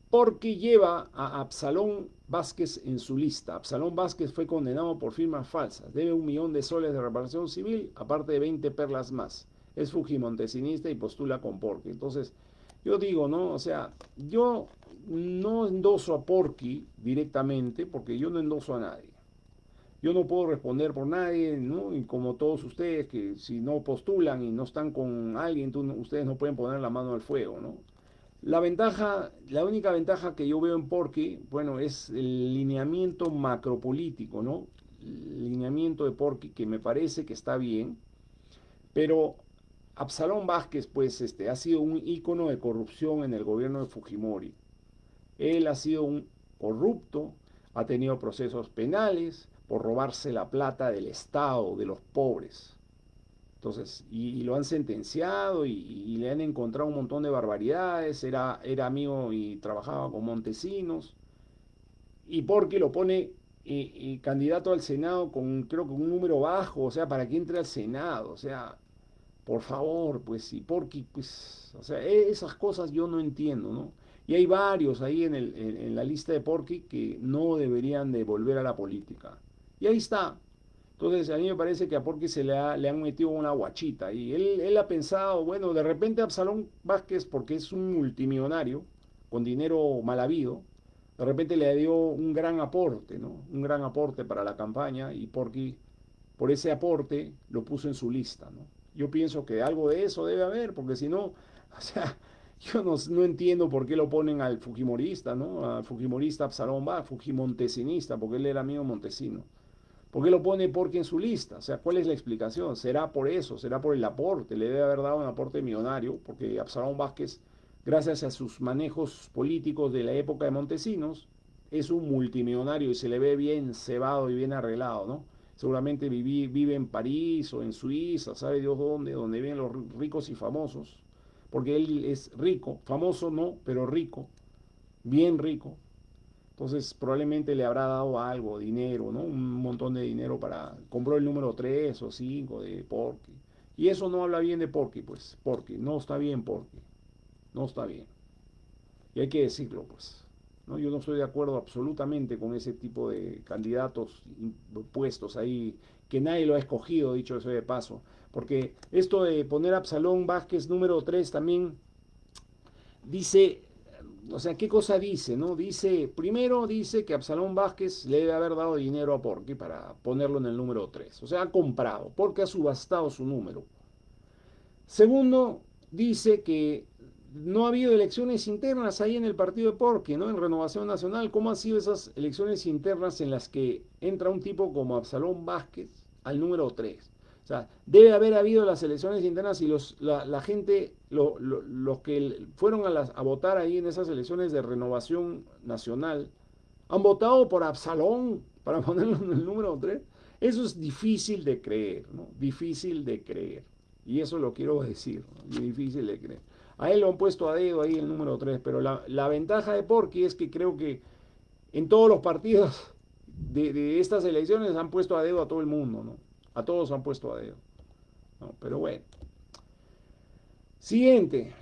porque lleva a Absalón Vázquez en su lista. Absalón Vázquez fue condenado por firmas falsas. Debe 1.000.000 de soles de reparación civil, aparte de 20 perlas más. Es fujimontesinista y postula con Porqui. Entonces, yo digo, ¿no? O sea, yo no endoso a Porqui directamente porque yo no endoso a nadie. Yo no puedo responder por nadie, ¿no? Y como todos ustedes que si no postulan y no están con alguien, ustedes no pueden poner la mano al fuego, ¿no? La única ventaja que yo veo en Porqui, bueno, es el lineamiento macropolítico, ¿no? El lineamiento de Porqui que me parece que está bien, pero Absalón Vázquez, pues, ha sido un ícono de corrupción en el gobierno de Fujimori. Él ha sido un corrupto, ha tenido procesos penales por robarse la plata del Estado, de los pobres. Entonces, y lo han sentenciado y le han encontrado un montón de barbaridades. Era amigo y trabajaba con Montesinos. Y porque lo pone candidato al Senado con, creo que un número bajo, o sea, para que entre al Senado. O sea, por favor, pues, y porque, pues, o sea, esas cosas yo no entiendo, ¿no? Y hay varios ahí en la lista de Porqui que no deberían de volver a la política. Y ahí está. Entonces a mí me parece que a Porqui le han metido una guachita. Y él ha pensado, bueno, de repente Absalón Vázquez, porque es un multimillonario, con dinero mal habido, de repente le dio un gran aporte, ¿no? Un gran aporte para la campaña y Porqui, por ese aporte, lo puso en su lista, ¿no? Yo pienso que algo de eso debe haber, porque si no, o sea, yo no entiendo por qué lo ponen al fujimorista, ¿no? Al fujimorista Absalón Vázquez, fujimontesinista, porque él era amigo montesino. ¿Por qué lo pone Porqui en su lista? O sea, ¿cuál es la explicación? ¿Será por eso? ¿Será por el aporte? Le debe haber dado un aporte millonario, porque Absalón Vázquez, gracias a sus manejos políticos de la época de Montesinos, es un multimillonario y se le ve bien cebado y bien arreglado, ¿no? Seguramente vive en París o en Suiza, sabe Dios dónde, donde viven los ricos y famosos, porque él es rico, famoso no, pero rico, bien rico. Entonces probablemente le habrá dado algo, dinero, ¿no? Un montón de dinero para... Compró el número 3 o 5 de Porqui. Y eso no habla bien de Porqui, pues. Porqui, no está bien Porqui. No está bien. Y hay que decirlo, pues. ¿No? Yo no estoy de acuerdo absolutamente con ese tipo de candidatos puestos ahí, que nadie lo ha escogido, dicho eso de paso. Porque esto de poner a Absalón Vázquez número 3 también dice, o sea, ¿qué cosa dice? ¿No? Primero dice que Absalón Vázquez le debe haber dado dinero a Porqui para ponerlo en el número 3. O sea, ha comprado, porque ha subastado su número. Segundo, dice que no ha habido elecciones internas ahí en el partido de Porqui, ¿no? En Renovación Nacional. ¿Cómo han sido esas elecciones internas en las que entra un tipo como Absalón Vázquez al número 3? O sea, debe haber habido las elecciones internas y la gente, los que fueron a votar ahí en esas elecciones de Renovación Nacional, han votado por Absalón para ponerlo en el número 3. Eso es difícil de creer, ¿no? Difícil de creer. Y eso lo quiero decir, ¿no? Difícil de creer. A él lo han puesto a dedo ahí el número 3, pero la ventaja de Porqui es que creo que en todos los partidos de estas elecciones han puesto a dedo a todo el mundo, ¿no? A todos han puesto a dedo, ¿no? Pero bueno. Siguiente.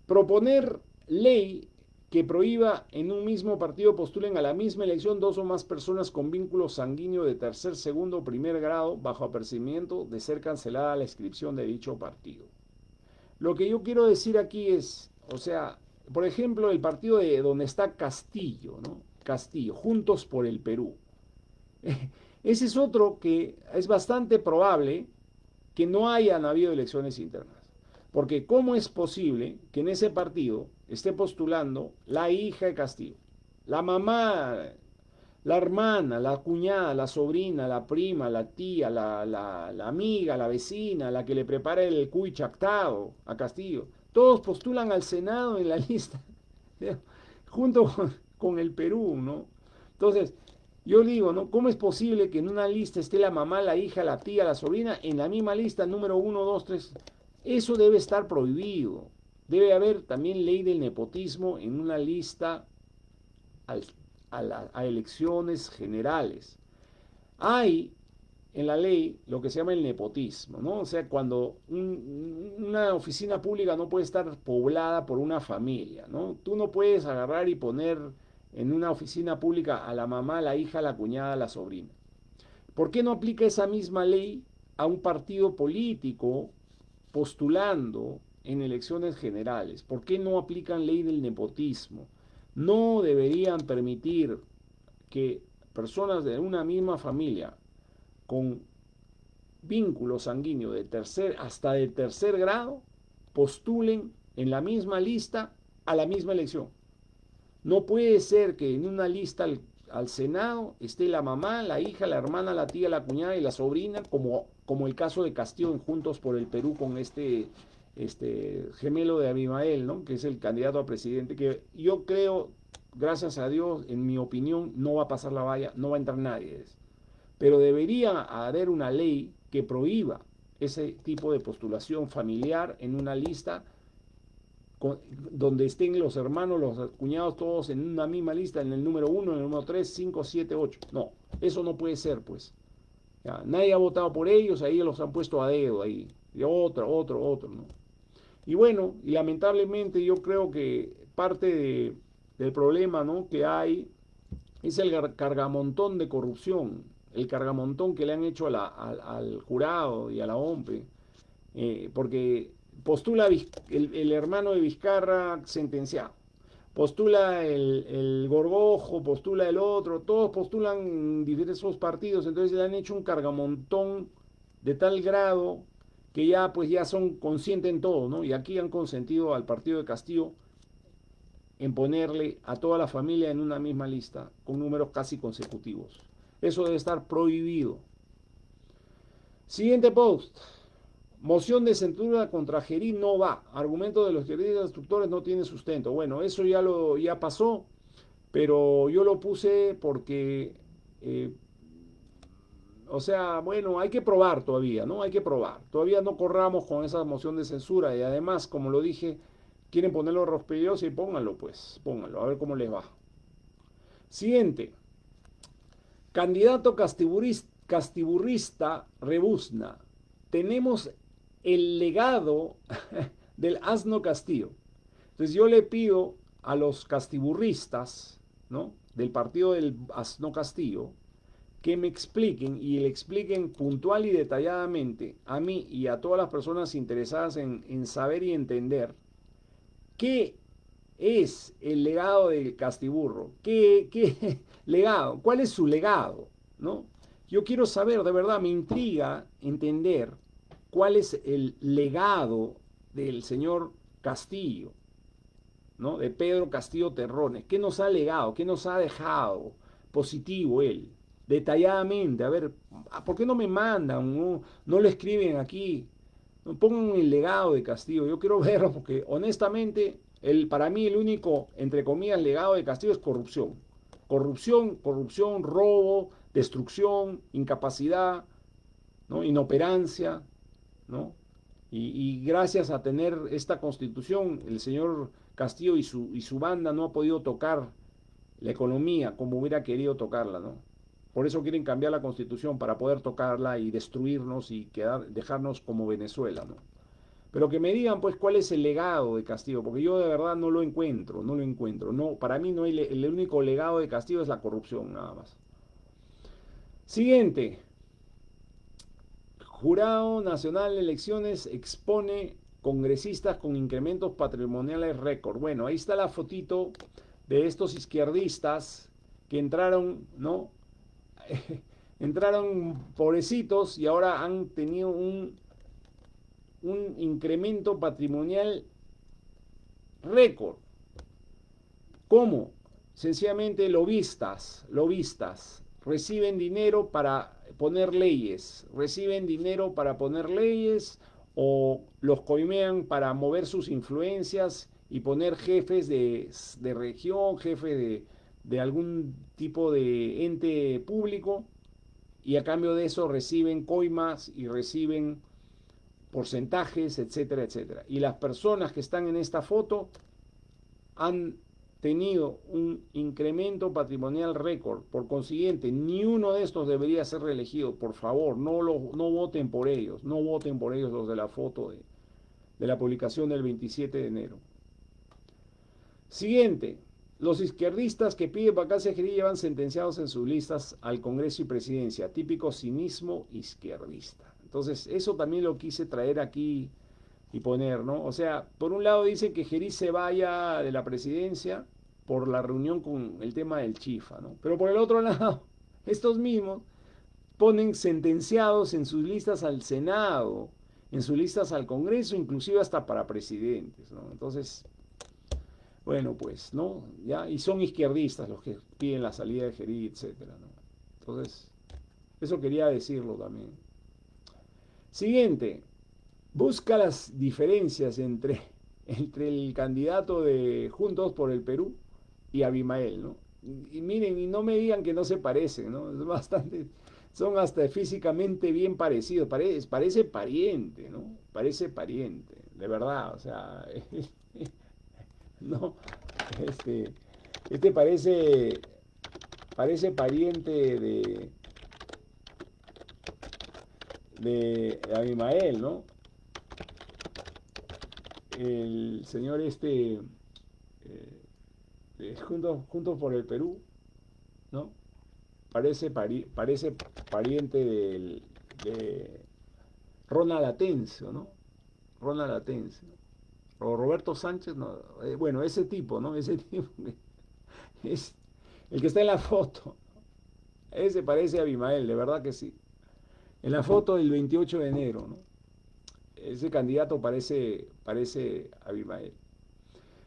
Proponer ley que prohíba en un mismo partido postulen a la misma elección dos o más personas con vínculo sanguíneo de tercer, segundo o primer grado bajo apercibimiento de ser cancelada la inscripción de dicho partido. Lo que yo quiero decir aquí es, o sea, por ejemplo, el partido de donde está Castillo, ¿no? Castillo, Juntos por el Perú. Ese es otro que es bastante probable que no hayan habido elecciones internas. Porque ¿cómo es posible que en ese partido esté postulando la hija de Castillo, la mamá, la hermana, la cuñada, la sobrina, la prima, la tía, la amiga, la vecina, la que le prepara el cuy chactado a Castillo? Todos postulan al Senado en la lista, junto con el Perú, ¿no? Entonces, yo digo, ¿no? ¿Cómo es posible que en una lista esté la mamá, la hija, la tía, la sobrina, en la misma lista, número 1, 2, 3? Eso debe estar prohibido. Debe haber también ley del nepotismo en una lista a elecciones generales. Hay en la ley lo que se llama el nepotismo, ¿no? O sea, cuando una oficina pública no puede estar poblada por una familia, ¿no? Tú no puedes agarrar y poner en una oficina pública a la mamá, la hija, la cuñada, la sobrina. ¿Por qué no aplica esa misma ley a un partido político postulando en elecciones generales? ¿Por qué no aplican ley del nepotismo? No deberían permitir que personas de una misma familia con vínculo sanguíneo de hasta de tercer grado postulen en la misma lista a la misma elección. No puede ser que en una lista al Senado esté la mamá, la hija, la hermana, la tía, la cuñada y la sobrina, como el caso de Castillo en Juntos por el Perú con este gemelo de Abimael, ¿no? Que es el candidato a presidente, que yo creo, gracias a Dios, en mi opinión, no va a pasar la valla, no va a entrar nadie. Pero debería haber una ley que prohíba ese tipo de postulación familiar en una lista donde estén los hermanos, los cuñados, todos en una misma lista, en el número 1, en el número 3, 5, 7, 8. No, eso no puede ser, pues. Ya, nadie ha votado por ellos, ahí los han puesto a dedo, ahí. Y otro, ¿no? Y bueno, y lamentablemente yo creo que parte del problema, ¿no?, que hay es el cargamontón de corrupción, el cargamontón que le han hecho al jurado y a la OMPE, porque postula el hermano de Vizcarra sentenciado, postula el Gorgojo, postula el otro, todos postulan diversos partidos, entonces le han hecho un cargamontón de tal grado que ya pues ya son conscientes en todo, ¿no? Y aquí han consentido al partido de Castillo en ponerle a toda la familia en una misma lista con números casi consecutivos. Eso debe estar prohibido. Siguiente post. Moción de censura contra Gerí no va. Argumento de los queridos instructores no tiene sustento. Bueno, eso ya pasó, pero yo lo puse porque, o sea, bueno, hay que probar todavía, ¿no? Hay que probar. Todavía no corramos con esa moción de censura y además, como lo dije, quieren ponerlo rospilloso y pónganlo, pues, pónganlo, a ver cómo les va. Siguiente. Candidato castiburrista rebuzna. Tenemos el legado del asno Castillo. Entonces yo le pido a los castiburristas, ¿no?, del partido del asno Castillo, que me expliquen y le expliquen puntual y detalladamente a mí y a todas las personas interesadas en saber y entender qué es el legado del Castiburro. ¿Qué legado? ¿Cuál es su legado? ¿No? Yo quiero saber, de verdad, me intriga entender cuál es el legado del señor Castillo, ¿no? De Pedro Castillo Terrones. ¿Qué nos ha legado? ¿Qué nos ha dejado positivo él? Detalladamente, a ver, ¿por qué no me mandan? No lo escriben aquí. No pongan el legado de Castillo. Yo quiero verlo porque honestamente, para mí el único, entre comillas, legado de Castillo es corrupción. Corrupción, corrupción, robo, destrucción, incapacidad, ¿no? Inoperancia, ¿no? Y gracias a tener esta constitución, el señor Castillo y su banda no ha podido tocar la economía como hubiera querido tocarla, ¿no? Por eso quieren cambiar la constitución para poder tocarla y destruirnos y dejarnos como Venezuela, ¿no? Pero que me digan, pues, cuál es el legado de Castillo, porque yo de verdad no lo encuentro, no lo encuentro. No, para mí no hay el único legado de Castillo es la corrupción, nada más. Siguiente. Jurado Nacional de Elecciones expone congresistas con incrementos patrimoniales récord. Bueno, ahí está la fotito de estos izquierdistas que entraron, ¿no? Entraron pobrecitos y ahora han tenido un incremento patrimonial récord. ¿Cómo? Sencillamente lobistas, reciben dinero para poner leyes, o los coimean para mover sus influencias y poner jefes de región, de algún tipo de ente público, y a cambio de eso reciben coimas y reciben porcentajes, etcétera, etcétera. Y las personas que están en esta foto han tenido un incremento patrimonial récord. Por consiguiente, ni uno de estos debería ser reelegido. Por favor, no voten por ellos. No voten por ellos los de la foto de la publicación del 27 de enero. Siguiente. Los izquierdistas que piden vacancia llevan sentenciados en sus listas al Congreso y Presidencia. Típico cinismo izquierdista. Entonces, eso también lo quise traer aquí y poner, ¿no? O sea, por un lado dicen que Geriz se vaya de la presidencia por la reunión con el tema del Chifa, ¿no? Pero por el otro lado, estos mismos ponen sentenciados en sus listas al Senado, en sus listas al Congreso, inclusive hasta para presidentes, ¿no? Entonces, bueno, pues, ¿no? ¿Ya? Y son izquierdistas los que piden la salida de Geriz, etcétera, ¿no? Entonces, eso quería decirlo también. Siguiente, busca las diferencias entre el candidato de Juntos por el Perú y Abimael, ¿no? Y miren, y no me digan que no se parecen, ¿no? Es bastante, son hasta físicamente bien parecidos, parece pariente, ¿no? Parece pariente, de verdad, o sea, no, este parece pariente de Abimael, ¿no? El señor juntos por el Perú, ¿no? Parece pariente de Ronald Atencio, ¿no? Ronald Atencio. O Roberto Sánchez, no, bueno, ese tipo, ¿no? Ese tipo es el que está en la foto. Ese parece a Abimael, de verdad que sí. En la foto del 28 de enero, ¿no? Ese candidato parece Abimael.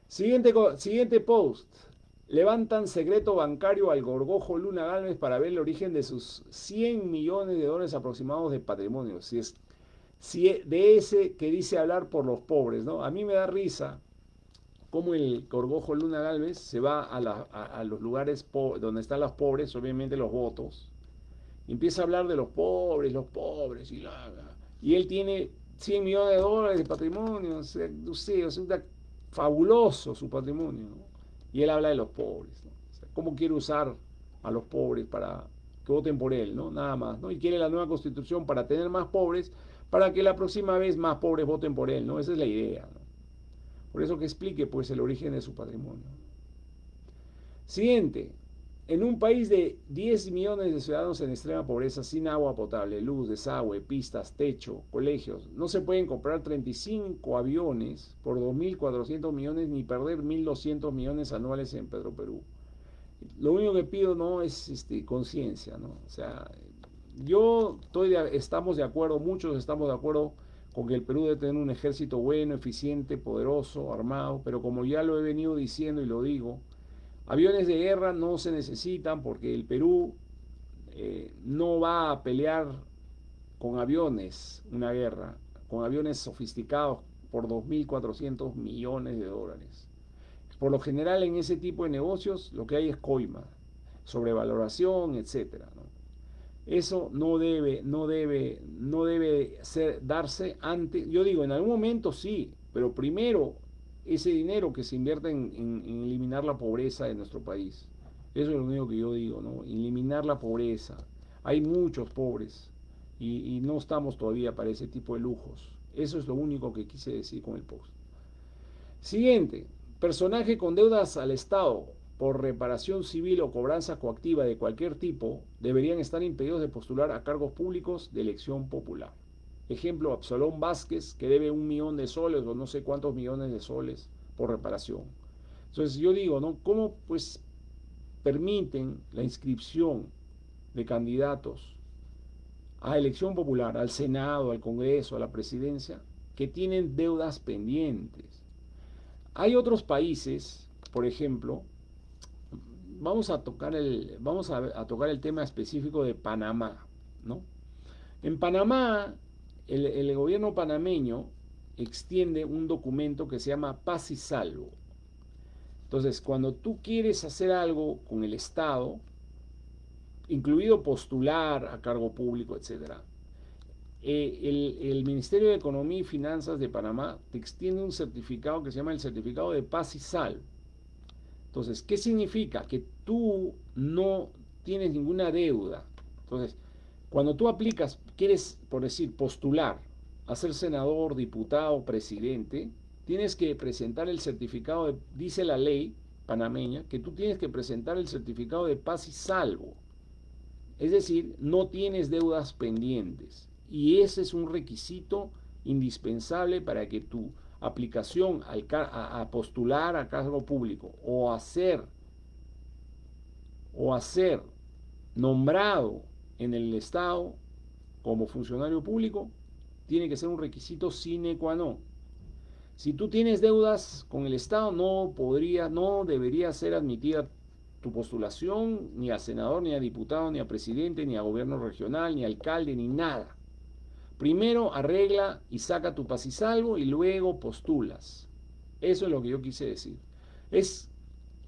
Siguiente post. Levantan secreto bancario al Gorgojo Luna Gálvez para ver el origen de sus 100 millones de dólares aproximados de patrimonio. De ese que dice hablar por los pobres, ¿no? A mí me da risa cómo el Gorgojo Luna Gálvez se va a los lugares donde están los pobres, obviamente los votos, y empieza a hablar de los pobres, y él tiene 100 millones de dólares de patrimonio, no sé, es fabuloso su patrimonio, ¿no? Y él habla de los pobres, ¿no? O sea, ¿cómo quiere usar a los pobres para que voten por él, ¿no? Nada más, ¿no? Y quiere la nueva constitución para tener más pobres, para que la próxima vez más pobres voten por él, ¿no? Esa es la idea, ¿no? Por eso que explique, pues, el origen de su patrimonio. Siguiente. En un país de 10 millones de ciudadanos en extrema pobreza, sin agua potable, luz, desagüe, pistas, techo, colegios, no se pueden comprar 35 aviones por 2.400 millones ni perder 1.200 millones anuales en Petroperú. Lo único que pido no es conciencia, ¿no? O sea, estamos de acuerdo, muchos estamos de acuerdo con que el Perú debe tener un ejército bueno, eficiente, poderoso, armado, pero como ya lo he venido diciendo y lo digo, aviones de guerra no se necesitan porque el Perú no va a pelear con aviones una guerra, con aviones sofisticados por 2.400 millones de dólares. Por lo general en ese tipo de negocios lo que hay es coima, sobrevaloración, etcétera, ¿no? Eso no debe darse antes. Yo digo, en algún momento sí, pero primero ese dinero que se invierte en eliminar la pobreza de nuestro país. Eso es lo único que yo digo, ¿no? Eliminar la pobreza. Hay muchos pobres y no estamos todavía para ese tipo de lujos. Eso es lo único que quise decir con el post. Siguiente, personaje con deudas al Estado por reparación civil o cobranza coactiva de cualquier tipo deberían estar impedidos de postular a cargos públicos de elección popular. Ejemplo, Absalón Vázquez, que debe 1.000.000 de soles o no sé cuántos millones de soles por reparación. Entonces yo digo, ¿no? ¿Cómo pues permiten la inscripción de candidatos a elección popular, al Senado, al Congreso, a la presidencia, que tienen deudas pendientes? Hay otros países, por ejemplo, vamos a tocar el tema específico de Panamá, ¿no? En Panamá, el gobierno panameño extiende un documento que se llama Paz y Salvo. Entonces, cuando tú quieres hacer algo con el Estado, incluido postular a cargo público, etcétera, el Ministerio de Economía y Finanzas de Panamá te extiende un certificado que se llama el certificado de Paz y Salvo. Entonces, ¿qué significa? Que tú no tienes ninguna deuda. Entonces, cuando tú aplicas, quieres, por decir, postular a ser senador, diputado, presidente, tienes que presentar el certificado dice la ley panameña, que tú tienes que presentar el certificado de paz y salvo. Es decir, no tienes deudas pendientes. Y ese es un requisito indispensable para que tu aplicación a postular a cargo público o a ser nombrado en el Estado como funcionario público tiene que ser un requisito sine qua non. Si tú tienes deudas con el Estado, no debería ser admitida tu postulación ni a senador, ni a diputado, ni a presidente, ni a gobierno regional, ni a alcalde, ni nada. Primero arregla y saca tu paz y salvo y luego postulas. Eso es lo que yo quise decir. Es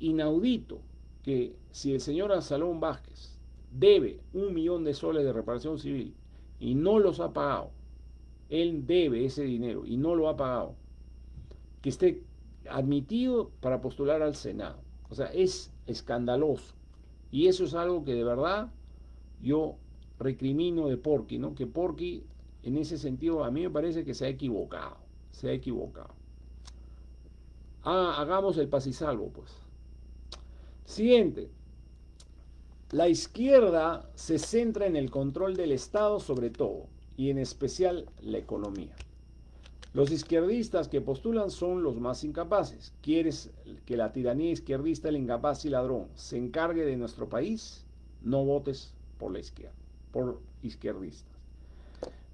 inaudito que si el señor Absalón Vázquez debe 1.000.000 de soles de reparación civil y no los ha pagado, él debe ese dinero y no lo ha pagado, que esté admitido para postular al Senado. O sea, es escandaloso. Y eso es algo que de verdad yo recrimino de Porky, ¿no? Que Porky, en ese sentido, a mí me parece que se ha equivocado. Se ha equivocado. Hagamos el paz y salvo, pues. Siguiente. La izquierda se centra en el control del Estado sobre todo, y en especial la economía. Los izquierdistas que postulan son los más incapaces. ¿Quieres que la tiranía izquierdista, el incapaz y ladrón, se encargue de nuestro país? No votes por la izquierda, por izquierdistas.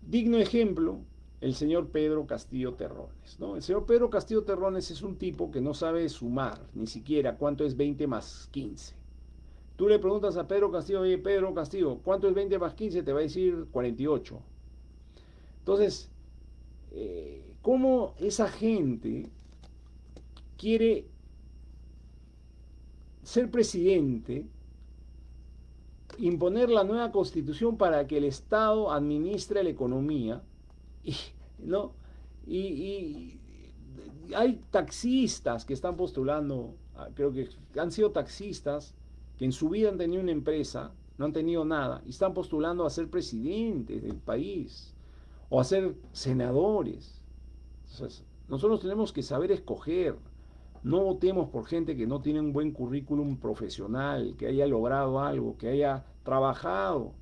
Digno ejemplo, el señor Pedro Castillo Terrones, ¿no? El señor Pedro Castillo Terrones es un tipo que no sabe sumar, ni siquiera cuánto es 20 más 15. Tú le preguntas a Pedro Castillo, oye, Pedro Castillo, ¿cuánto es 20 más 15? Te va a decir 48. Entonces, ¿cómo esa gente quiere ser presidente, imponer la nueva constitución para que el Estado administre la economía? Y, ¿no? y hay taxistas que están postulando, creo que han sido taxistas que en su vida han tenido una empresa, no han tenido nada, y están postulando a ser presidentes del país o a ser senadores. Entonces, nosotros tenemos que saber escoger. No votemos por gente que no tiene un buen currículum profesional, que haya logrado algo, que haya trabajado.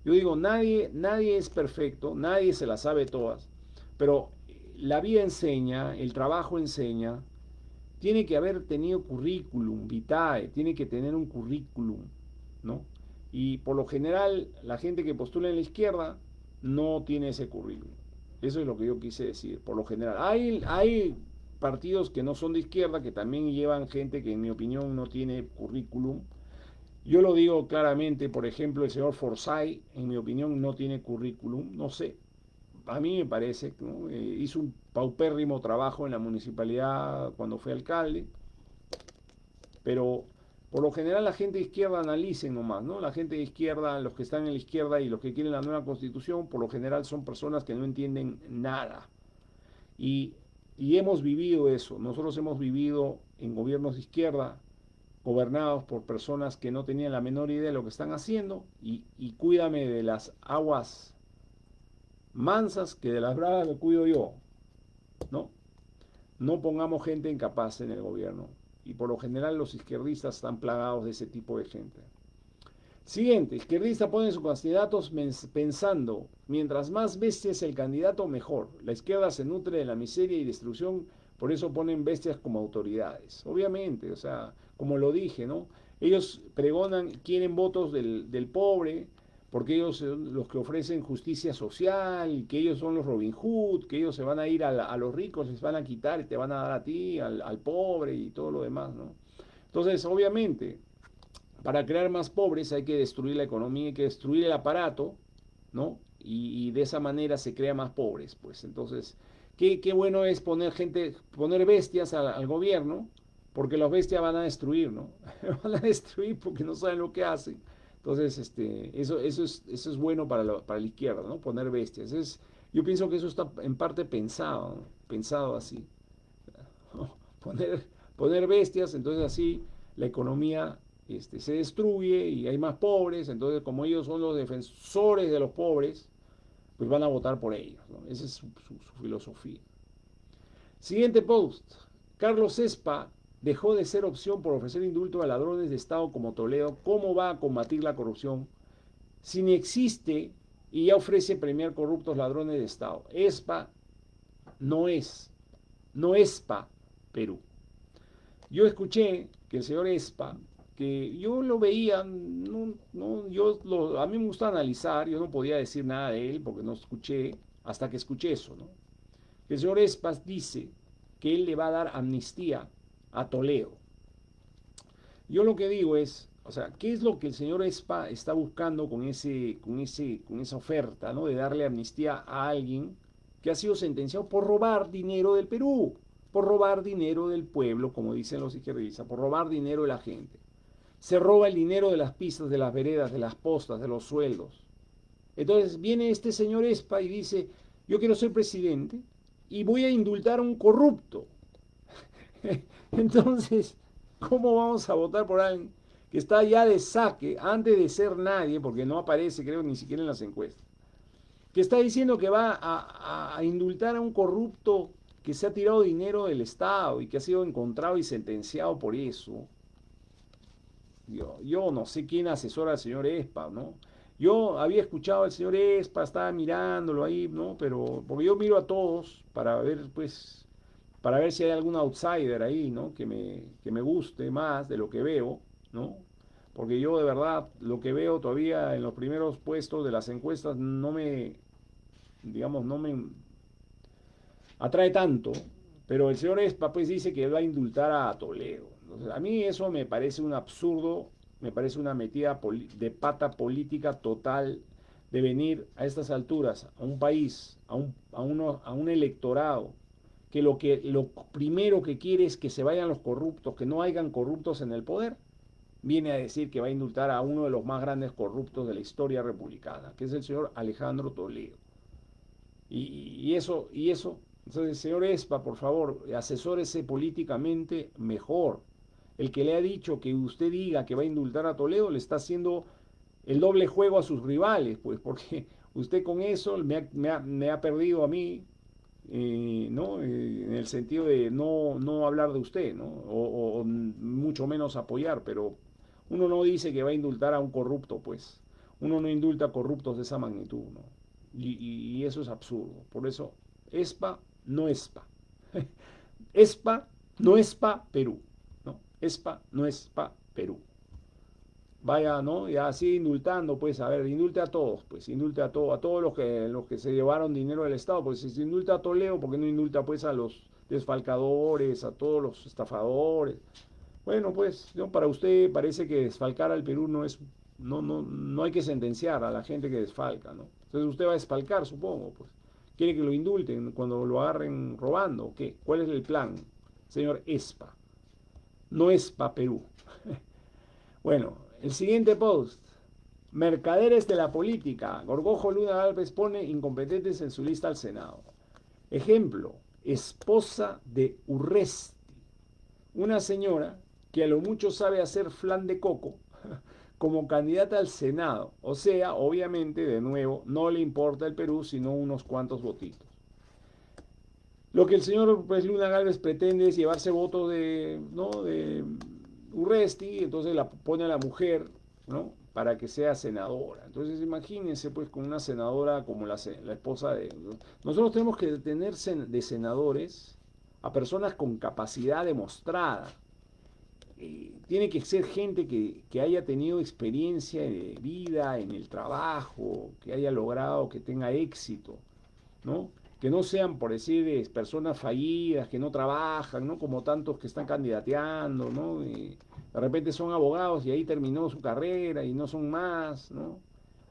Yo digo, nadie es perfecto, nadie se las sabe todas, pero la vida enseña, el trabajo enseña, tiene que haber tenido currículum vitae, tiene que tener un currículum, ¿no? Y por lo general, la gente que postula en la izquierda no tiene ese currículum. Eso es lo que yo quise decir, por lo general. Hay partidos que no son de izquierda, que también llevan gente que en mi opinión no tiene currículum. Yo lo digo claramente, por ejemplo, el señor Forsyth, en mi opinión, no tiene currículum, no sé, a mí me parece, ¿no? Hizo un paupérrimo trabajo en la municipalidad cuando fue alcalde, pero por lo general la gente de izquierda analicen nomás, ¿no? La gente de izquierda, los que están en la izquierda y los que quieren la nueva constitución, por lo general son personas que no entienden nada. Y, y hemos vivido eso, nosotros hemos vivido en gobiernos de izquierda, gobernados por personas que no tenían la menor idea de lo que están haciendo, y cuídame de las aguas mansas que de las bravas me cuido yo, ¿no? No pongamos gente incapaz en el gobierno. Y por lo general los izquierdistas están plagados de ese tipo de gente. Siguiente, izquierdista pone sus candidatos pensando, mientras más bestia es el candidato, mejor. La izquierda se nutre de la miseria y destrucción, por eso ponen bestias como autoridades. Obviamente, o sea, como lo dije, ¿no? Ellos pregonan, quieren votos del pobre, porque ellos son los que ofrecen justicia social, que ellos son los Robin Hood, que ellos se van a ir a los ricos, les van a quitar y te van a dar a ti, al pobre y todo lo demás, ¿no? Entonces, obviamente, para crear más pobres hay que destruir la economía, hay que destruir el aparato, ¿no? Y de esa manera se crea más pobres, pues. Entonces, qué bueno es poner gente, poner bestias al gobierno, porque los bestias van a destruir, ¿no? Van a destruir porque no saben lo que hacen. Entonces, eso es bueno para la izquierda, ¿no? Poner bestias. Yo pienso que eso está en parte pensado, ¿no? Pensado así. Poner, poner bestias, entonces así la economía se destruye y hay más pobres, entonces como ellos son los defensores de los pobres, pues van a votar por ellos, ¿no? Esa es su filosofía. Siguiente post. Carlos Espa dejó de ser opción por ofrecer indulto a ladrones de Estado como Toledo. ¿Cómo va a combatir la corrupción si ni existe y ya ofrece premiar corruptos ladrones de Estado? Espa no es, no Espa Perú. Yo escuché que el señor Espa, que yo lo veía, a mí me gusta analizar, yo no podía decir nada de él porque no escuché, hasta que escuché eso, ¿no? Que el señor Espas dice que él le va a dar amnistía a Toledo. Yo lo que digo es, o sea, ¿qué es lo que el señor Espa está buscando con esa oferta, ¿no? De darle amnistía a alguien que ha sido sentenciado por robar dinero del Perú, por robar dinero del pueblo, como dicen los izquierdistas, por robar dinero de la gente. Se roba el dinero de las pistas, de las veredas, de las postas, de los sueldos. Entonces viene este señor Espa y dice, yo quiero ser presidente y voy a indultar a un corrupto. Entonces, ¿cómo vamos a votar por alguien que está ya de saque antes de ser nadie, porque no aparece, creo, ni siquiera en las encuestas? Que está diciendo que va a indultar a un corrupto que se ha tirado dinero del Estado y que ha sido encontrado y sentenciado por eso. Yo no sé quién asesora al señor Espa, ¿no? Yo había escuchado al señor Espa, estaba mirándolo ahí, ¿no? Pero, porque yo miro a todos para ver, pues, para ver si hay algún outsider ahí, ¿no? Que me guste más de lo que veo, ¿no? Porque yo de verdad lo que veo todavía en los primeros puestos de las encuestas no me, digamos, no me atrae tanto, pero el señor Espa pues dice que va a indultar a Toledo. Entonces, a mí eso me parece un absurdo, me parece una metida de pata política total de venir a estas alturas a un país, a un electorado que lo primero que quiere es que se vayan los corruptos, que no hayan corruptos en el poder, viene a decir que va a indultar a uno de los más grandes corruptos de la historia republicana, que es el señor Alejandro Toledo. Y eso, entonces, señor Espa, por favor, asesórese políticamente mejor. El que le ha dicho que usted diga que va a indultar a Toledo le está haciendo el doble juego a sus rivales, pues, porque usted con eso me ha perdido a mí, ¿no? En el sentido de no hablar de usted, ¿no? O mucho menos apoyar, pero uno no dice que va a indultar a un corrupto, pues. Uno no indulta a corruptos de esa magnitud, ¿no? Y eso es absurdo. Por eso, ESPA, no ESPA. ESPA, no ESPA, Perú. ¿No? ESPA, no ESPA, Perú. vaya, ¿no? Ya así indultando, pues, a ver, indulte a todos, pues, indulte a todos los que se llevaron dinero del Estado, pues si se indulta a Toledo, ¿por qué no indulta pues a los desfalcadores, a todos los estafadores? Bueno, pues, ¿no? Para usted parece que desfalcar al Perú no es, no hay que sentenciar a la gente que desfalca, ¿no? Entonces usted va a desfalcar, supongo, pues. ¿Quiere que lo indulten cuando lo agarren robando o qué? ¿Cuál es el plan, señor Espa? No Espa Perú. Bueno, el siguiente post. Mercaderes de la política. Gorgojo Luna Alves pone incompetentes en su lista al Senado. Ejemplo, esposa de Urresti, una señora que a lo mucho sabe hacer flan de coco como candidata al Senado. O sea, obviamente, de nuevo, no le importa el Perú, sino unos cuantos votitos. Lo que el señor pues, Luna Gálvez pretende es llevarse votos de, ¿no? de Urresti, entonces la pone a la mujer, ¿no? Para que sea senadora. Entonces imagínense pues con una senadora como la esposa de... Nosotros tenemos que tener de senadores a personas con capacidad demostrada. Tiene que ser gente que haya tenido experiencia de vida en el trabajo, que haya logrado, que tenga éxito, ¿no? Que no sean, por decir, personas fallidas, que no trabajan, ¿no? Como tantos que están candidateando, ¿no? Y de repente son abogados y ahí terminó su carrera y no son más, ¿no?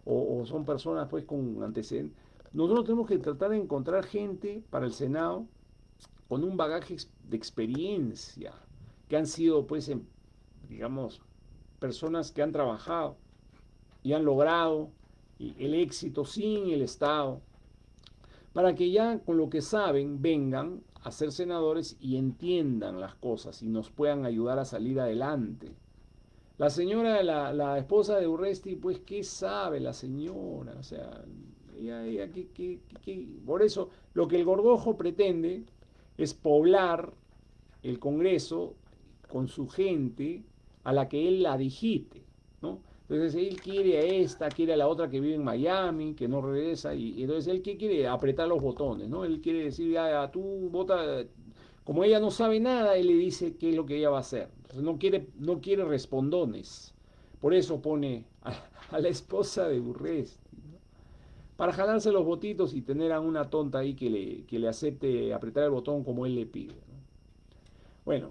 O son personas, pues, con antecedentes. Nosotros tenemos que tratar de encontrar gente para el Senado con un bagaje de experiencia, que han sido, pues, digamos, personas que han trabajado y han logrado el éxito sin el Estado, para que ya con lo que saben vengan a ser senadores y entiendan las cosas y nos puedan ayudar a salir adelante. La señora, la esposa de Urresti, pues, ¿qué sabe la señora? O sea, por eso, lo que el Gorgojo pretende es poblar el Congreso con su gente a la que él la digite, ¿no? Entonces él quiere a esta, quiere a la otra que vive en Miami, que no regresa, y entonces él ¿qué quiere? Apretar los botones, ¿no? Él quiere decir, ya, tú vota, como ella no sabe nada, él le dice qué es lo que ella va a hacer. Entonces no quiere respondones. Por eso pone a la esposa de Urresti, ¿no? Para jalarse los votitos y tener a una tonta ahí que le acepte apretar el botón como él le pide, ¿no? Bueno,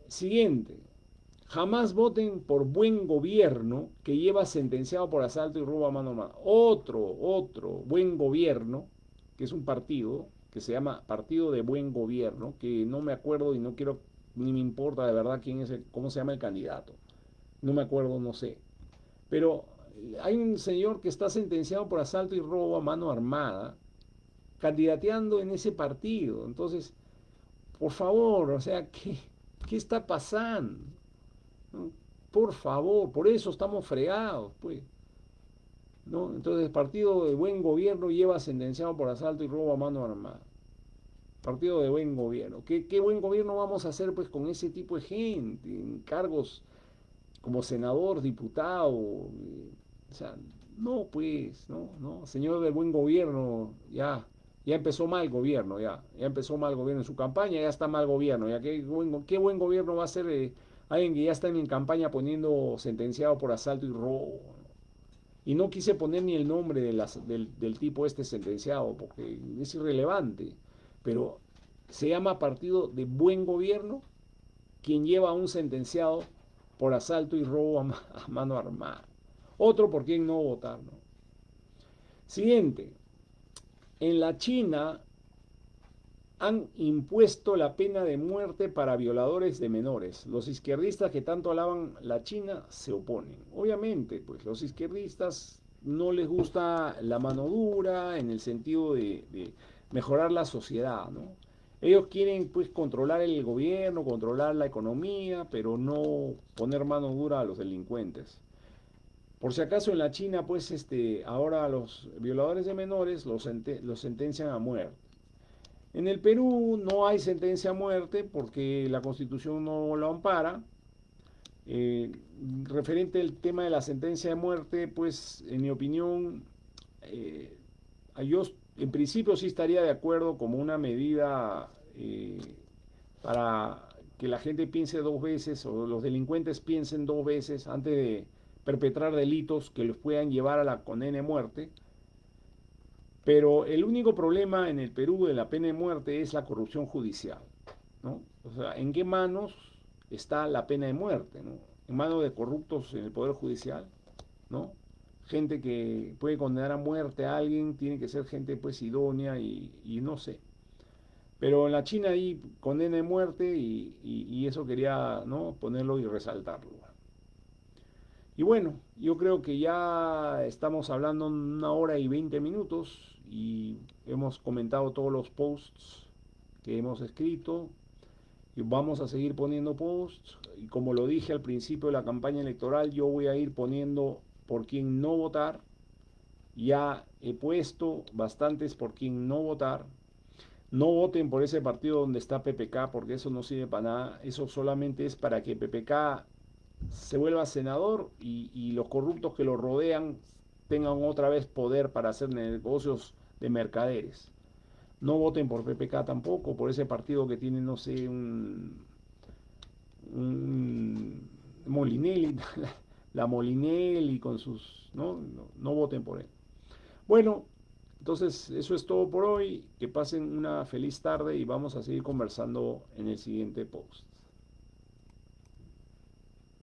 siguiente. Jamás voten por buen gobierno que lleva sentenciado por asalto y robo a mano armada. Otro buen gobierno, que es un partido, que se llama Partido de Buen Gobierno, que no me acuerdo y no quiero, ni me importa de verdad quién es cómo se llama el candidato. No me acuerdo, no sé. Pero hay un señor que está sentenciado por asalto y robo a mano armada, candidateando en ese partido. Entonces, por favor, o sea, ¿qué está pasando? ¿No? Por favor, por eso estamos fregados, pues. ¿No? Entonces, el partido de buen gobierno lleva sentenciado por asalto y robo a mano armada. Partido de buen gobierno. ¿Qué buen gobierno vamos a hacer pues con ese tipo de gente? En cargos como senador, diputado. O sea, no, pues, no. Señor del buen gobierno, ya empezó mal gobierno, ya empezó mal gobierno en su campaña, ya está mal gobierno, ya qué buen gobierno va a ser alguien que ya está en campaña poniendo sentenciado por asalto y robo. Y no quise poner ni el nombre del tipo este sentenciado, porque es irrelevante, pero se llama partido de buen gobierno quien lleva a un sentenciado por asalto y robo a mano armada. Otro por quien no votar, ¿no? Siguiente. En la China han impuesto la pena de muerte para violadores de menores. Los izquierdistas que tanto alaban la China se oponen. Obviamente, pues los izquierdistas no les gusta la mano dura en el sentido de mejorar la sociedad, ¿no? Ellos quieren pues controlar el gobierno, controlar la economía, pero no poner mano dura a los delincuentes. Por si acaso en la China, pues ahora a los violadores de menores los sentencian a muerte. En el Perú no hay sentencia a muerte porque la Constitución no lo ampara. Eh, Referente al tema de la sentencia de muerte, pues en mi opinión, eh, yo en principio sí estaría de acuerdo como una medida para que la gente piense dos veces o los delincuentes piensen dos veces antes de perpetrar delitos que los puedan llevar a la condena de muerte. Pero el único problema en el Perú de la pena de muerte es la corrupción judicial, ¿no? O sea, ¿en qué manos está la pena de muerte, ¿no? En manos de corruptos en el Poder Judicial, ¿no? Gente que puede condenar a muerte a alguien, tiene que ser gente pues idónea y no sé. Pero en la China hay condena de muerte y eso quería, ¿no? Ponerlo y resaltarlo. Y bueno, yo creo que ya estamos hablando 1 hora y 20 minutos y hemos comentado todos los posts que hemos escrito y vamos a seguir poniendo posts. Y como lo dije al principio de la campaña electoral, yo voy a ir poniendo por quién no votar. Ya he puesto bastantes por quién no votar. No voten por ese partido donde está PPK porque eso no sirve para nada. Eso solamente es para que PPK se vuelva senador y los corruptos que lo rodean tengan otra vez poder para hacer negocios de mercaderes. No voten por PPK tampoco, por ese partido que tiene, no sé, un Molinelli, la Molinelli con sus... No voten por él. Bueno, entonces eso es todo por hoy. Que pasen una feliz tarde y vamos a seguir conversando en el siguiente post.